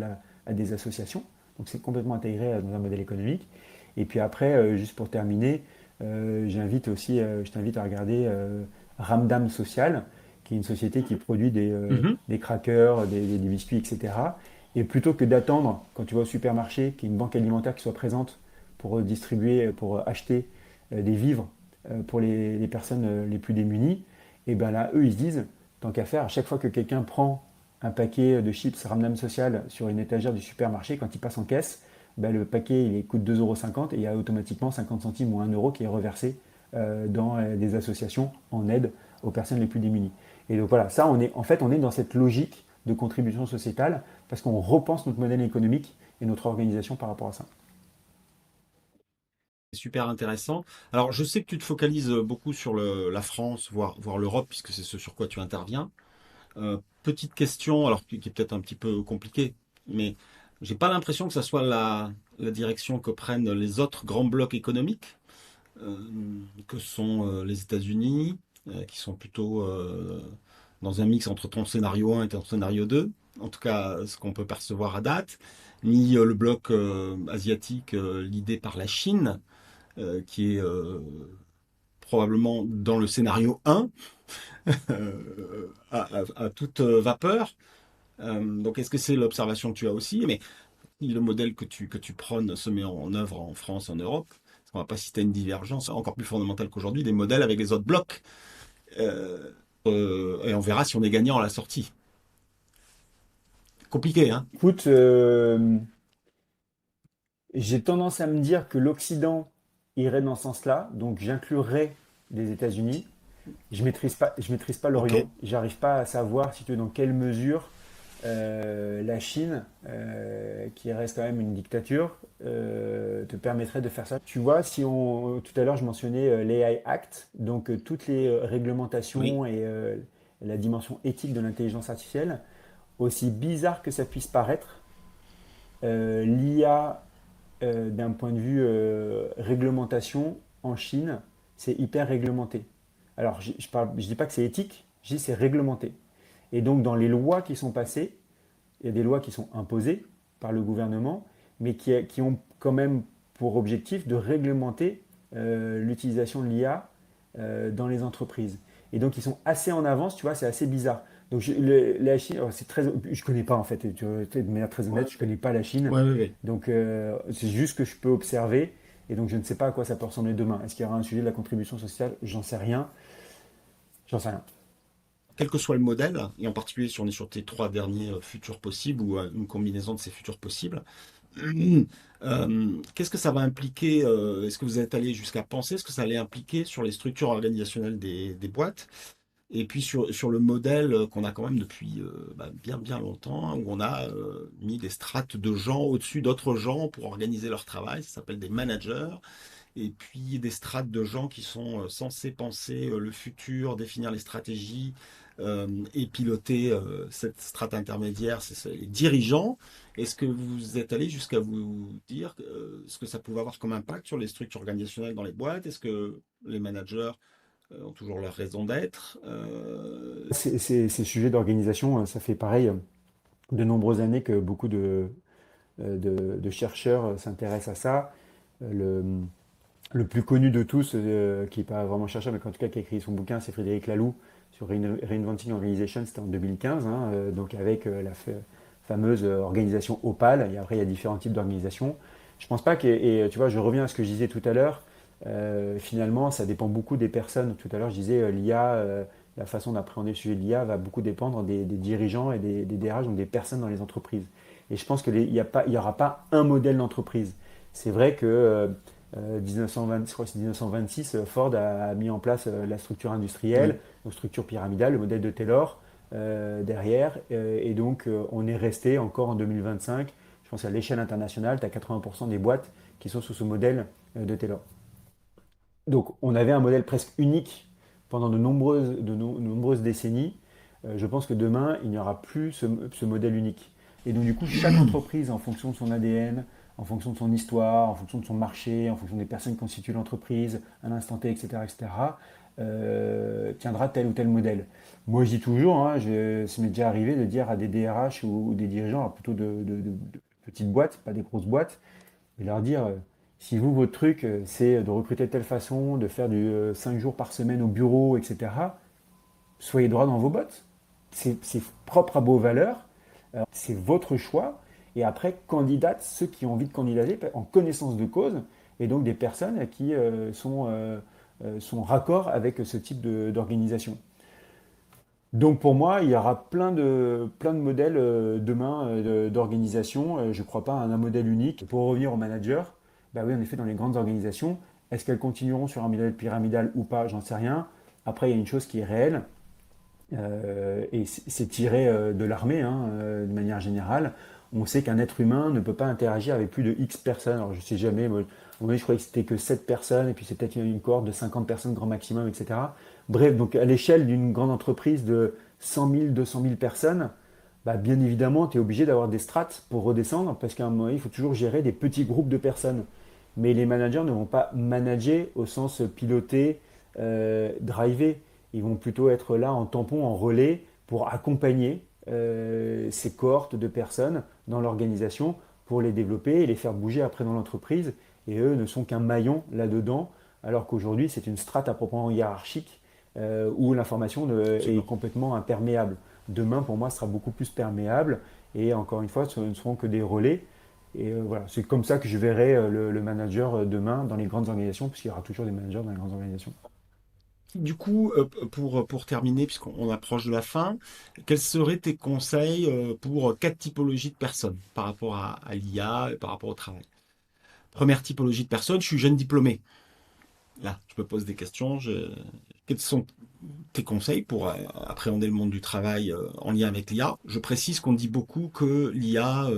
à des associations, donc c'est complètement intégré dans un modèle économique. Et puis après, juste pour terminer, je t'invite à regarder Ramdam Social, qui est une société qui produit Mhm. des crackers, des biscuits, etc. Et plutôt que d'attendre, quand tu vas au supermarché, qu'il y ait une banque alimentaire qui soit présente pour distribuer, pour acheter des vivres pour les personnes les plus démunies, et bien là, eux, ils se disent, tant qu'à faire, à chaque fois que quelqu'un prend un paquet de chips Ramdam Social sur une étagère du supermarché, quand il passe en caisse, ben, le paquet il coûte 2,50 € et il y a automatiquement 50 centimes ou 1 € qui est reversé dans des associations en aide aux personnes les plus démunies. Et donc voilà, ça, en fait, on est dans cette logique de contribution sociétale parce qu'on repense notre modèle économique et notre organisation par rapport à ça. C'est super intéressant. Alors, je sais que tu te focalises beaucoup sur la France, voire l'Europe, puisque c'est ce sur quoi tu interviens. Petite question, alors qui est peut-être un petit peu compliquée, mais j'ai pas l'impression que ça soit la direction que prennent les autres grands blocs économiques, euh, que sont les États-Unis, qui sont plutôt dans un mix entre ton scénario 1 et ton scénario 2, en tout cas ce qu'on peut percevoir à date, ni le bloc asiatique l'idée par la Chine, qui est probablement dans le scénario 1, à toute vapeur. Donc, est-ce que c'est l'observation que tu as aussi? Mais le modèle que tu prônes se met en œuvre en France, en Europe. On ne va pas citer une divergence encore plus fondamentale qu'aujourd'hui, des modèles avec les autres blocs. Euh, et on verra si on est gagnant à la sortie. Compliqué, hein? Écoute, j'ai tendance à me dire que l'Occident irait dans ce sens-là, donc j'inclurais les États-Unis. je maîtrise pas Ok. l'Orient. J'arrive pas à savoir, si tu veux, dans quelle mesure la Chine, qui reste quand même une dictature, te permettrait de faire ça. Tu vois, si on, tout à l'heure, je mentionnais l'AI Act, donc toutes les Oui. réglementations et la dimension éthique de l'intelligence artificielle, aussi bizarre que ça puisse paraître, l'IA, d'un point de vue réglementation, en Chine, c'est hyper réglementé. Alors, je dis pas que c'est éthique, je dis c'est réglementé. Et donc, dans les lois qui sont passées, il y a des lois qui sont imposées par le gouvernement, mais qui ont quand même pour objectif de réglementer l'utilisation de l'IA dans les entreprises. Et donc, ils sont assez en avance, tu vois, c'est assez bizarre. Donc, la Chine, alors, c'est très, je connais pas en fait, de manière très honnête, Ouais, je connais pas la Chine. ouais, ouais, ouais. Donc, c'est juste que je peux observer. Et donc, je ne sais pas à quoi ça peut ressembler demain. Est-ce qu'il y aura un sujet de la contribution sociale? J'en sais rien. J'en sais rien. Quel que soit le modèle, et en particulier si on est sur tes trois derniers futurs possibles ou une combinaison de ces futurs possibles, qu'est-ce que ça va impliquer? Est-ce que vous êtes allé jusqu'à penser ce que ça allait impliquer sur les structures organisationnelles des boîtes? Et puis sur le modèle qu'on a quand même depuis bien bien longtemps, où on a mis des strates de gens au-dessus d'autres gens pour organiser leur travail, ça s'appelle des managers, et puis des strates de gens qui sont censés penser le futur, définir les stratégies et piloter cette strate intermédiaire, c'est les dirigeants. Est-ce que vous êtes allé jusqu'à vous dire ce que ça pouvait avoir comme impact sur les structures organisationnelles dans les boîtes? Est-ce que les managers ont toujours leur raison d'être? Ces sujets d'organisation, ça fait pareil de nombreuses années que beaucoup de chercheurs s'intéressent à ça. Le, le plus connu de tous, qui n'est pas vraiment chercheur, mais en tout cas qui a écrit son bouquin, c'est Frédéric Laloux sur Reinventing Organization, c'était en 2015, hein, donc avec la fameuse organisation Opal. Et après, il y a différents types d'organisations. Je pense pas que, et tu vois, je reviens à ce que je disais tout à l'heure, finalement, ça dépend beaucoup des personnes. Tout à l'heure, je disais, l'IA, la façon d'appréhender le sujet de l'IA va beaucoup dépendre des dirigeants et des DRH, donc des personnes dans les entreprises. Et je pense qu'il n'y aura pas un modèle d'entreprise. C'est vrai que 1920, je crois que c'est 1926, Ford a mis en place la structure industrielle, Oui, donc structure pyramidale, le modèle de Taylor derrière. Et donc, on est resté encore en 2025. Je pense qu'à l'échelle internationale, tu as 80% des boîtes qui sont sous ce modèle de Taylor. Donc, on avait un modèle presque unique pendant de nombreuses décennies. Je pense que demain, il n'y aura plus ce modèle unique. Et donc, du coup, chaque entreprise, en fonction de son ADN, en fonction de son histoire, en fonction de son marché, en fonction des personnes qui constituent l'entreprise, à l'instant T, etc., etc., tiendra tel ou tel modèle. Moi, je dis toujours, hein, ça m'est déjà arrivé de dire à des DRH ou des dirigeants, alors plutôt de petites boîtes, pas des grosses boîtes, et leur dire, si vous, votre truc, c'est de recruter de telle façon, de faire du 5 jours par semaine au bureau, etc., soyez droit dans vos bottes. C'est propre à vos valeurs, c'est votre choix. Et après, candidatent ceux qui ont envie de candidater en connaissance de cause, et donc des personnes qui sont raccord avec ce type d'organisation. Donc pour moi, il y aura plein de modèles demain d'organisation. Je ne crois pas à un modèle unique. Pour revenir aux managers, bah oui, en effet, dans les grandes organisations, est-ce qu'elles continueront sur un modèle pyramidal ou pas? J'en sais rien. Après, il y a une chose qui est réelle, et c'est tiré de l'armée, hein, de manière générale. On sait qu'un être humain ne peut pas interagir avec plus de X personnes. Alors je sais jamais, moi, à un moment donné, je croyais que c'était que 7 personnes, et puis c'est peut-être une cohorte de 50 personnes grand maximum, etc. Bref, donc à l'échelle d'une grande entreprise de 100 000, 200 000 personnes, bah, bien évidemment, tu es obligé d'avoir des strates pour redescendre, parce qu'à un moment, il faut toujours gérer des petits groupes de personnes. Mais les managers ne vont pas manager au sens piloter, driver. Ils vont plutôt être là en tampon, en relais, pour accompagner ces cohortes de personnes dans l'organisation, pour les développer et les faire bouger après dans l'entreprise. Et eux ne sont qu'un maillon là-dedans, alors qu'aujourd'hui, c'est une strate à proprement hiérarchique, où l'information est absolument. complètement imperméable. Demain, pour moi, sera beaucoup plus perméable. Et encore une fois, ce ne seront que des relais. Et voilà, c'est comme ça que je verrai le manager demain dans les grandes organisations, puisqu'il y aura toujours des managers dans les grandes organisations. Du coup, pour terminer, puisqu'on approche de la fin, quels seraient tes conseils pour quatre typologies de personnes par rapport à l'IA et par rapport au travail? Première typologie de personnes, je suis jeune diplômé. Là, je me pose des questions. Quels sont tes conseils pour appréhender le monde du travail en lien avec l'IA? Je précise qu'on dit beaucoup que l'IA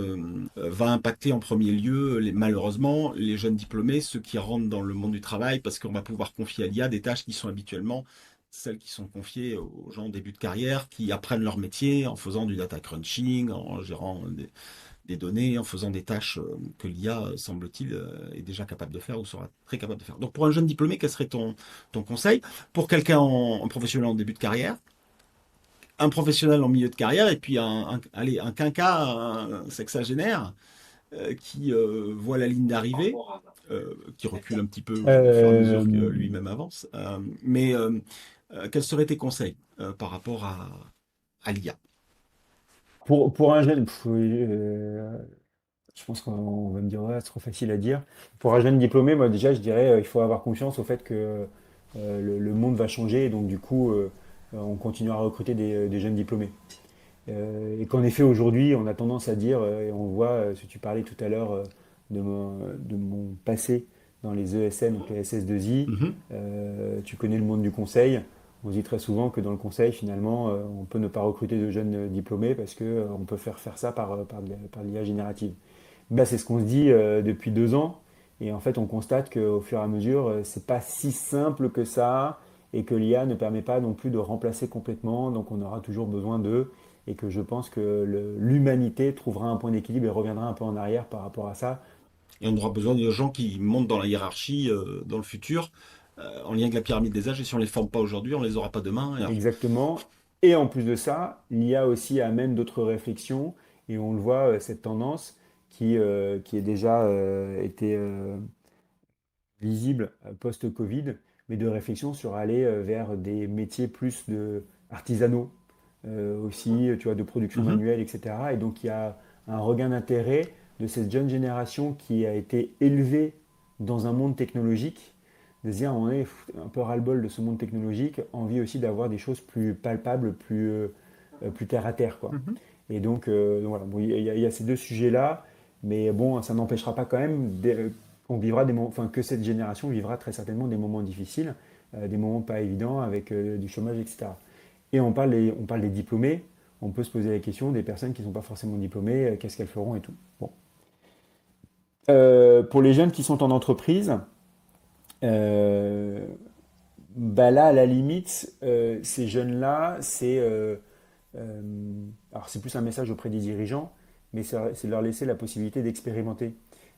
va impacter en premier lieu, malheureusement, les jeunes diplômés, ceux qui rentrent dans le monde du travail, parce qu'on va pouvoir confier à l'IA des tâches qui sont habituellement celles qui sont confiées aux gens en début de carrière, qui apprennent leur métier en faisant du data crunching, en gérant des données, en faisant des tâches que l'IA, semble-t-il, est déjà capable de faire ou sera très capable de faire. Donc pour un jeune diplômé, quel serait ton conseil? Pour quelqu'un en professionnel en début de carrière, un professionnel en milieu de carrière, et puis allez, un quinca, un sexagénaire qui voit la ligne d'arrivée, qui recule un petit peu au fur et à mesure que Euh, lui-même avance. Mais quels seraient tes conseils par rapport à l'IA? pour un jeune, oui, je pense qu'on va me dire, ouais, c'est trop facile à dire. Pour un jeune diplômé, moi déjà, je dirais, il faut avoir confiance au fait que le monde va changer, et donc du coup, on continuera à recruter des jeunes diplômés. Et qu'en effet, aujourd'hui, on a tendance à dire, et on voit, si tu parlais tout à l'heure de mon passé dans les ESN, donc les SS2I, Mhm. tu connais le monde du conseil. On dit très souvent que dans le conseil, finalement, on peut ne pas recruter de jeunes diplômés parce qu'on peut faire ça par l'IA générative. Ben, c'est ce qu'on se dit depuis 2 ans. Et en fait, on constate qu'au fur et à mesure, c'est pas si simple que ça et que l'IA ne permet pas non plus de remplacer complètement. Donc, on aura toujours besoin d'eux et que je pense que l'humanité trouvera un point d'équilibre et reviendra un peu en arrière par rapport à ça. Et on aura besoin de gens qui montent dans la hiérarchie dans le futur, en lien avec la pyramide des âges. Et si on ne les forme pas aujourd'hui, on ne les aura pas demain. Exactement. Et en plus de ça, l'IA aussi amène d'autres réflexions et on le voit, cette tendance qui est déjà été visible post-Covid, mais de réflexion sur aller vers des métiers plus artisanaux, aussi, tu vois, de production Mhm. manuelle, etc. Et donc il y a un regain d'intérêt de cette jeune génération qui a été élevée dans un monde technologique, de se dire on est un peu ras-le-bol de ce monde technologique, envie aussi d'avoir des choses plus palpables, plus terre à terre, quoi. Mhm. Et donc voilà, bon, il y a ces deux sujets-là, mais bon, ça n'empêchera pas quand même qu'on vivra enfin, que cette génération vivra très certainement des moments difficiles, des moments pas évidents avec du chômage, etc. Et on parle des diplômés, on peut se poser la question des personnes qui ne sont pas forcément diplômées, qu'est-ce qu'elles feront et tout. Bon. Pour les jeunes qui sont en entreprise, euh, bah là, à la limite, ces jeunes-là, euh, alors c'est plus un message auprès des dirigeants, mais c'est de leur laisser la possibilité d'expérimenter.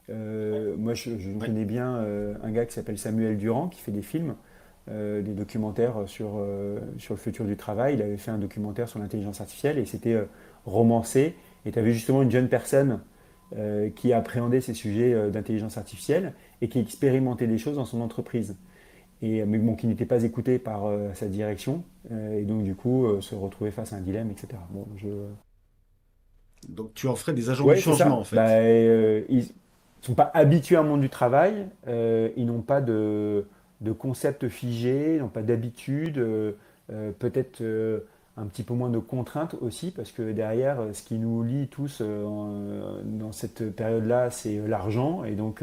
Moi, je Ouais. connais bien un gars qui s'appelle Samuel Durand, qui fait des films, des documentaires sur le futur du travail. Il avait fait un documentaire sur l'intelligence artificielle et c'était romancé. Et tu avais justement une jeune personne qui appréhendait ces sujets d'intelligence artificielle et qui expérimentait des choses dans son entreprise. Mais bon, qui n'était pas écouté par sa direction, et donc du coup se retrouver face à un dilemme, etc. Bon, Donc tu en ferais des agents du ouais, c'est changement, ça. en Bah, fait. ils sont pas habitués au monde du travail, ils n'ont pas de concept figé, ils n'ont pas d'habitude, peut-être un petit peu moins de contraintes aussi, parce que derrière, ce qui nous lie tous dans cette période-là, c'est l'argent, et donc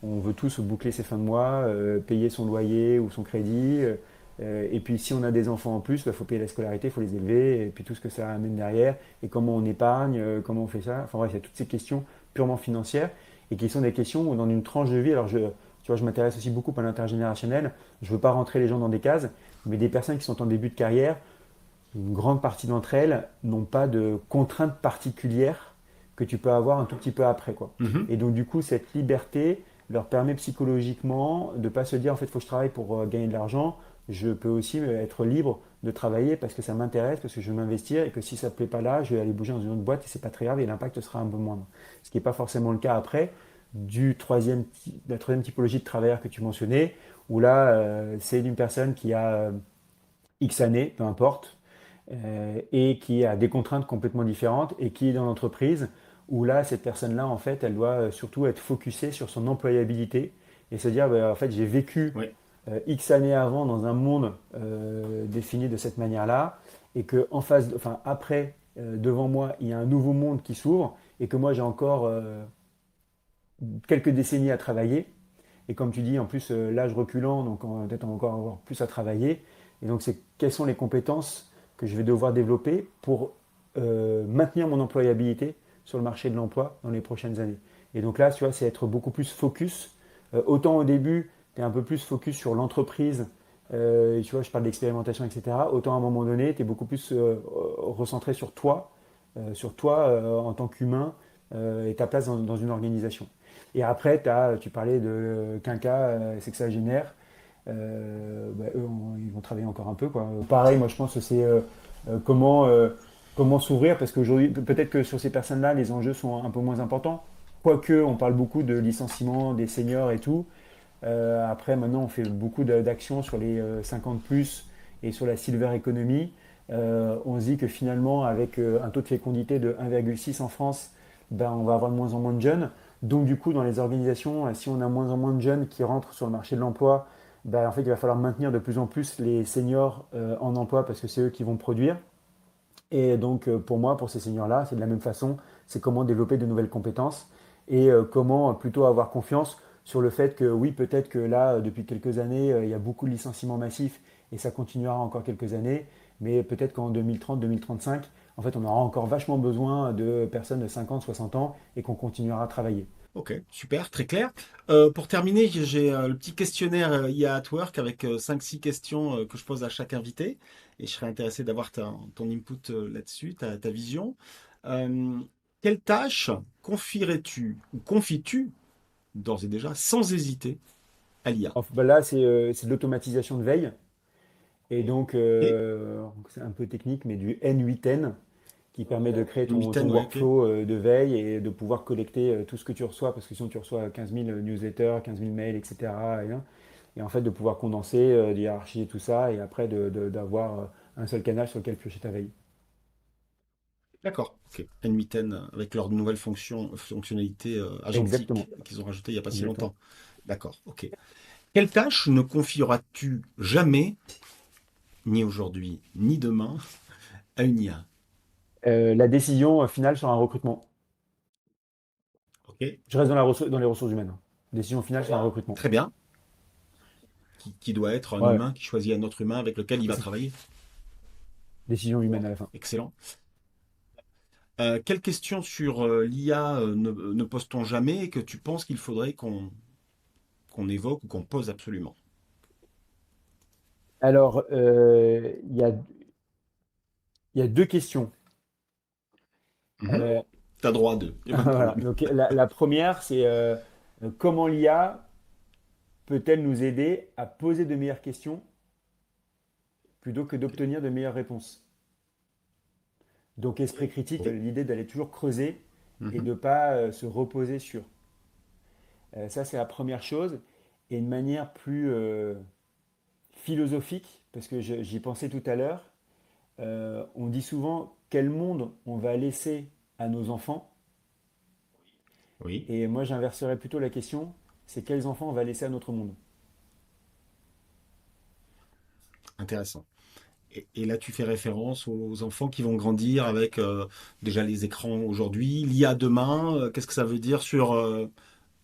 on veut tous boucler ses fins de mois, payer son loyer ou son crédit. Et puis si on a des enfants en plus, il faut payer la scolarité, il faut les élever, et puis tout ce que ça amène derrière, et comment on épargne, comment on fait ça. Enfin bref, il y a toutes ces questions purement financières, et qui sont des questions où dans une tranche de vie, alors tu vois, je m'intéresse aussi beaucoup à l'intergénérationnel, je ne veux pas rentrer les gens dans des cases, mais des personnes qui sont en début de carrière, une grande partie d'entre elles n'ont pas de contraintes particulières que tu peux avoir un tout petit peu après, quoi. Mhm. Et donc du coup, cette liberté leur permet psychologiquement de ne pas se dire en fait, il faut que je travaille pour gagner de l'argent. Je peux aussi être libre de travailler parce que ça m'intéresse, parce que je veux m'investir et que si ça ne plaît pas là, je vais aller bouger dans une autre boîte et c'est pas très grave et l'impact sera un peu moindre. Ce qui n'est pas forcément le cas après de la troisième typologie de travailleur que tu mentionnais, où là, c'est d'une personne qui a X années, peu importe, et qui a des contraintes complètement différentes et qui est dans l'entreprise où là, cette personne-là, en fait, elle doit surtout être focusée sur son employabilité et se dire, bah, en fait, j'ai vécu Ouais. X années avant dans un monde défini de cette manière-là et que en face, enfin, après, devant moi, il y a un nouveau monde qui s'ouvre et que moi, j'ai encore quelques décennies à travailler. Et comme tu dis, en plus, l'âge reculant, donc on va peut-être encore avoir plus à travailler. Et donc, c'est quelles sont les compétences que je vais devoir développer pour maintenir mon employabilité sur le marché de l'emploi dans les prochaines années. Et donc là, tu vois, c'est être beaucoup plus focus. Autant au début, tu es un peu plus focus sur l'entreprise, tu vois, je parle d'expérimentation, etc. Autant à un moment donné, tu es beaucoup plus recentré sur toi en tant qu'humain et ta place dans une organisation. Et après, tu parlais de quinca, sexagénaire. Eux, ils vont travailler encore un peu, quoi. Pareil, moi, je pense que c'est comment s'ouvrir, parce qu'aujourd'hui, peut-être que sur ces personnes-là, les enjeux sont un peu moins importants. Quoique, on parle beaucoup de licenciement des seniors et tout. Après, maintenant, on fait beaucoup d'actions sur les 50 plus et sur la silver economy. On se dit que finalement, avec un taux de fécondité de 1,6 en France, ben, on va avoir de moins en moins de jeunes. Donc, du coup, dans les organisations, si on a moins en moins de jeunes qui rentrent sur le marché de l'emploi, ben, en fait, il va falloir maintenir de plus en plus les seniors en emploi parce que c'est eux qui vont produire. Et donc, pour moi, pour ces seniors-là, c'est de la même façon. C'est comment développer de nouvelles compétences et comment plutôt avoir confiance sur le fait que oui, peut-être que là, depuis quelques années, il y a beaucoup de licenciements massifs et ça continuera encore quelques années. Mais peut-être qu'en 2030, 2035, en fait, on aura encore vachement besoin de personnes de 50, 60 ans et qu'on continuera à travailler. Ok, super, très clair. Pour terminer, j'ai le petit questionnaire IA at Work avec 5-6 questions que je pose à chaque invité et je serais intéressé d'avoir ton input là-dessus, ta vision. Euh, Quelle tâche confierais-tu ou confies-tu d'ores et déjà sans hésiter à l'IA? Ben là, c'est de l'automatisation de veille. Et donc, Ok, c'est un peu technique, mais du N8N qui permet de créer une ton mitaine, ouais, ok. workflow de veille et de pouvoir collecter tout ce que tu reçois, parce que sinon tu reçois 15 000 newsletters, 15 000 mails, etc. Et en fait, de pouvoir condenser, de hiérarchiser tout ça et après d'avoir un seul canal sur lequel piocher ta veille. D'accord, ok. Une mitaine avec leur nouvelle fonctionnalité agentique Exactement, qu'ils ont rajoutée il n'y a pas si exactement. longtemps. D'accord, ok. Quelle tâche ne confieras-tu jamais, ni aujourd'hui, ni demain, à une IA? La décision finale sur un recrutement. Ok, Je reste dans les ressources humaines. Décision finale sur un recrutement. très bien. Qui doit être un Ouais, humain qui choisit un autre humain avec lequel il va c'est travailler. décision humaine à la fin. Excellent. Quelle question sur l'IA ne pose-t-on jamais et que tu penses qu'il faudrait qu'on évoque ou qu'on pose absolument? Alors, il y a deux questions. Mhm. Euh, T'as droit à deux, il n'y a pas de voilà. problème. Donc, la première, c'est comment l'IA peut-elle nous aider à poser de meilleures questions plutôt que d'obtenir de meilleures réponses? Donc, esprit critique, Ok. l'idée d'aller toujours creuser et Mhm. de ne pas se reposer sur. Ça, c'est la première chose. Et une manière plus philosophique, parce que j'y pensais tout à l'heure, on dit souvent quel monde on va laisser à nos enfants. Oui, Et moi, j'inverserais plutôt la question, c'est quels enfants on va laisser à notre monde. intéressant. Et là, tu fais référence aux enfants qui vont grandir avec déjà les écrans aujourd'hui, l'IA demain. Qu'est-ce que ça veut dire sur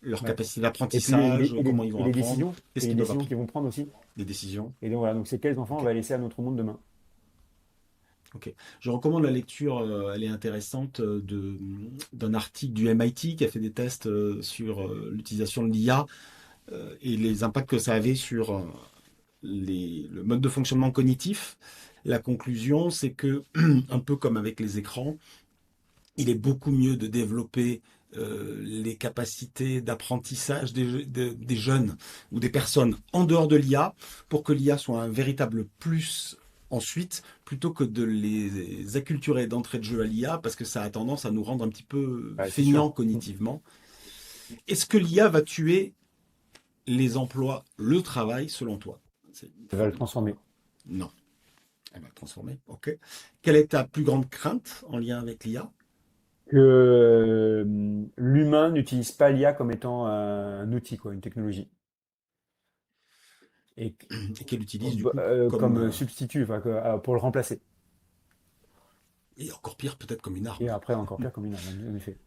leur Ouais. capacité Et puis d'apprentissage, comment ils et vont les apprendre, décisions, qu'est-ce et les qu'ils doivent décisions apprendre, qu'ils vont prendre aussi. des décisions. Et donc voilà, donc c'est quels enfants on Ok, va laisser à notre monde demain. ok. Je recommande la lecture, elle est intéressante, d'un article du MIT qui a fait des tests sur l'utilisation de l'IA et les impacts que ça avait sur le mode de fonctionnement cognitif. La conclusion, c'est que, un peu comme avec les écrans, il est beaucoup mieux de développer les capacités d'apprentissage des jeunes ou des personnes en dehors de l'IA pour que l'IA soit un véritable plus ensuite, plutôt que de les acculturer d'entrée de jeu à l'IA parce que ça a tendance à nous rendre un petit peu Ouais, c'est feignants sûr. cognitivement. Est-ce que l'IA va tuer les emplois, le travail, selon toi? C'est une Ça va le forme. transformer. Non, elle va le transformer. Ok. Quelle est ta plus grande crainte en lien avec l'IA? Que l'humain n'utilise pas l'IA comme étant un outil, quoi, une technologie. Et Et qu'elle utilise du coup comme, comme substitut, enfin, pour le remplacer. et encore pire, peut-être comme une Et arme. après, encore pire, comme une arme, en effet.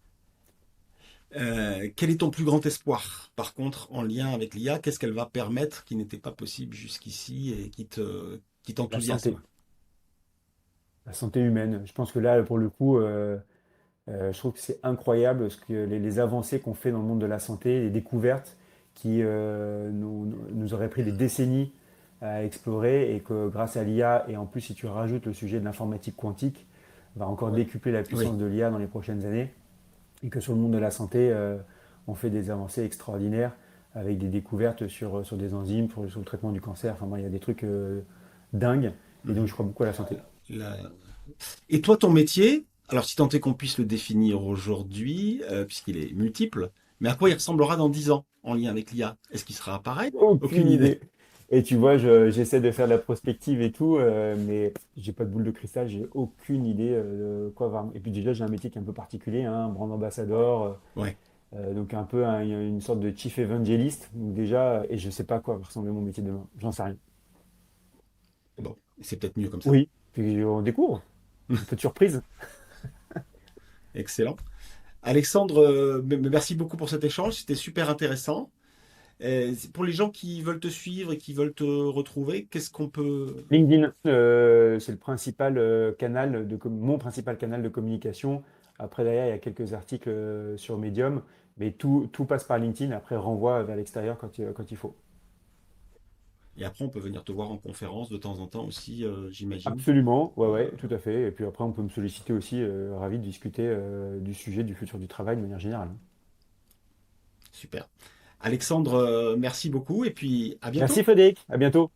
Quel est ton plus grand espoir, par contre, en lien avec l'IA? Qu'est-ce qu'elle va permettre qui n'était pas possible jusqu'ici et qui La santé. t'enthousiasme. La santé humaine. Je pense que là, pour le coup, je trouve que c'est incroyable ce que les avancées qu'on fait dans le monde de la santé, les découvertes qui nous auraient pris des décennies à explorer et que grâce à l'IA, et en plus si tu rajoutes le sujet de l'informatique quantique, va encore décupler la Oui. puissance de l'IA dans les prochaines années, et que sur le monde de la santé, on fait des avancées extraordinaires avec des découvertes sur des enzymes, sur le traitement du cancer. Enfin, bon, il y a des trucs dingues, et donc Mhm. je crois beaucoup à la santé. La- Et toi, ton métier, alors si tant est qu'on puisse le définir aujourd'hui, puisqu'il est multiple, mais à quoi il ressemblera dans 10 ans en lien avec l'IA? Est-ce qu'il sera pareil? Aucune Aucune idée. idée. Et tu vois, j'essaie de faire de la prospective et tout, mais j'ai pas de boule de cristal, j'ai aucune idée de quoi va. Et puis déjà, j'ai un métier qui est un peu particulier, hein, brand ambassadeur, Ouais. donc un peu une sorte de chief evangelist. Donc déjà, et je sais pas à quoi va ressembler mon métier demain, j'en sais rien. Bon, c'est peut-être mieux comme ça. Oui, puis on découvre, un peu de surprise. Excellent. Alexandre, merci beaucoup pour cet échange, c'était super intéressant. Pour les gens qui veulent te suivre et qui veulent te retrouver, qu'est-ce qu'on peut... LinkedIn, c'est le principal mon principal canal de communication. Après, derrière, il y a quelques articles sur Medium, mais tout passe par LinkedIn. Après, renvoie vers l'extérieur quand il faut. Et après, on peut venir te voir en conférence de temps en temps aussi, j'imagine. Absolument, ouais, Euh, ouais, tout à fait. Et puis après, on peut me solliciter aussi, ravi de discuter du sujet du futur du travail de manière générale. Super. Alexandre, merci beaucoup et puis à bientôt. Merci Frédéric, à bientôt.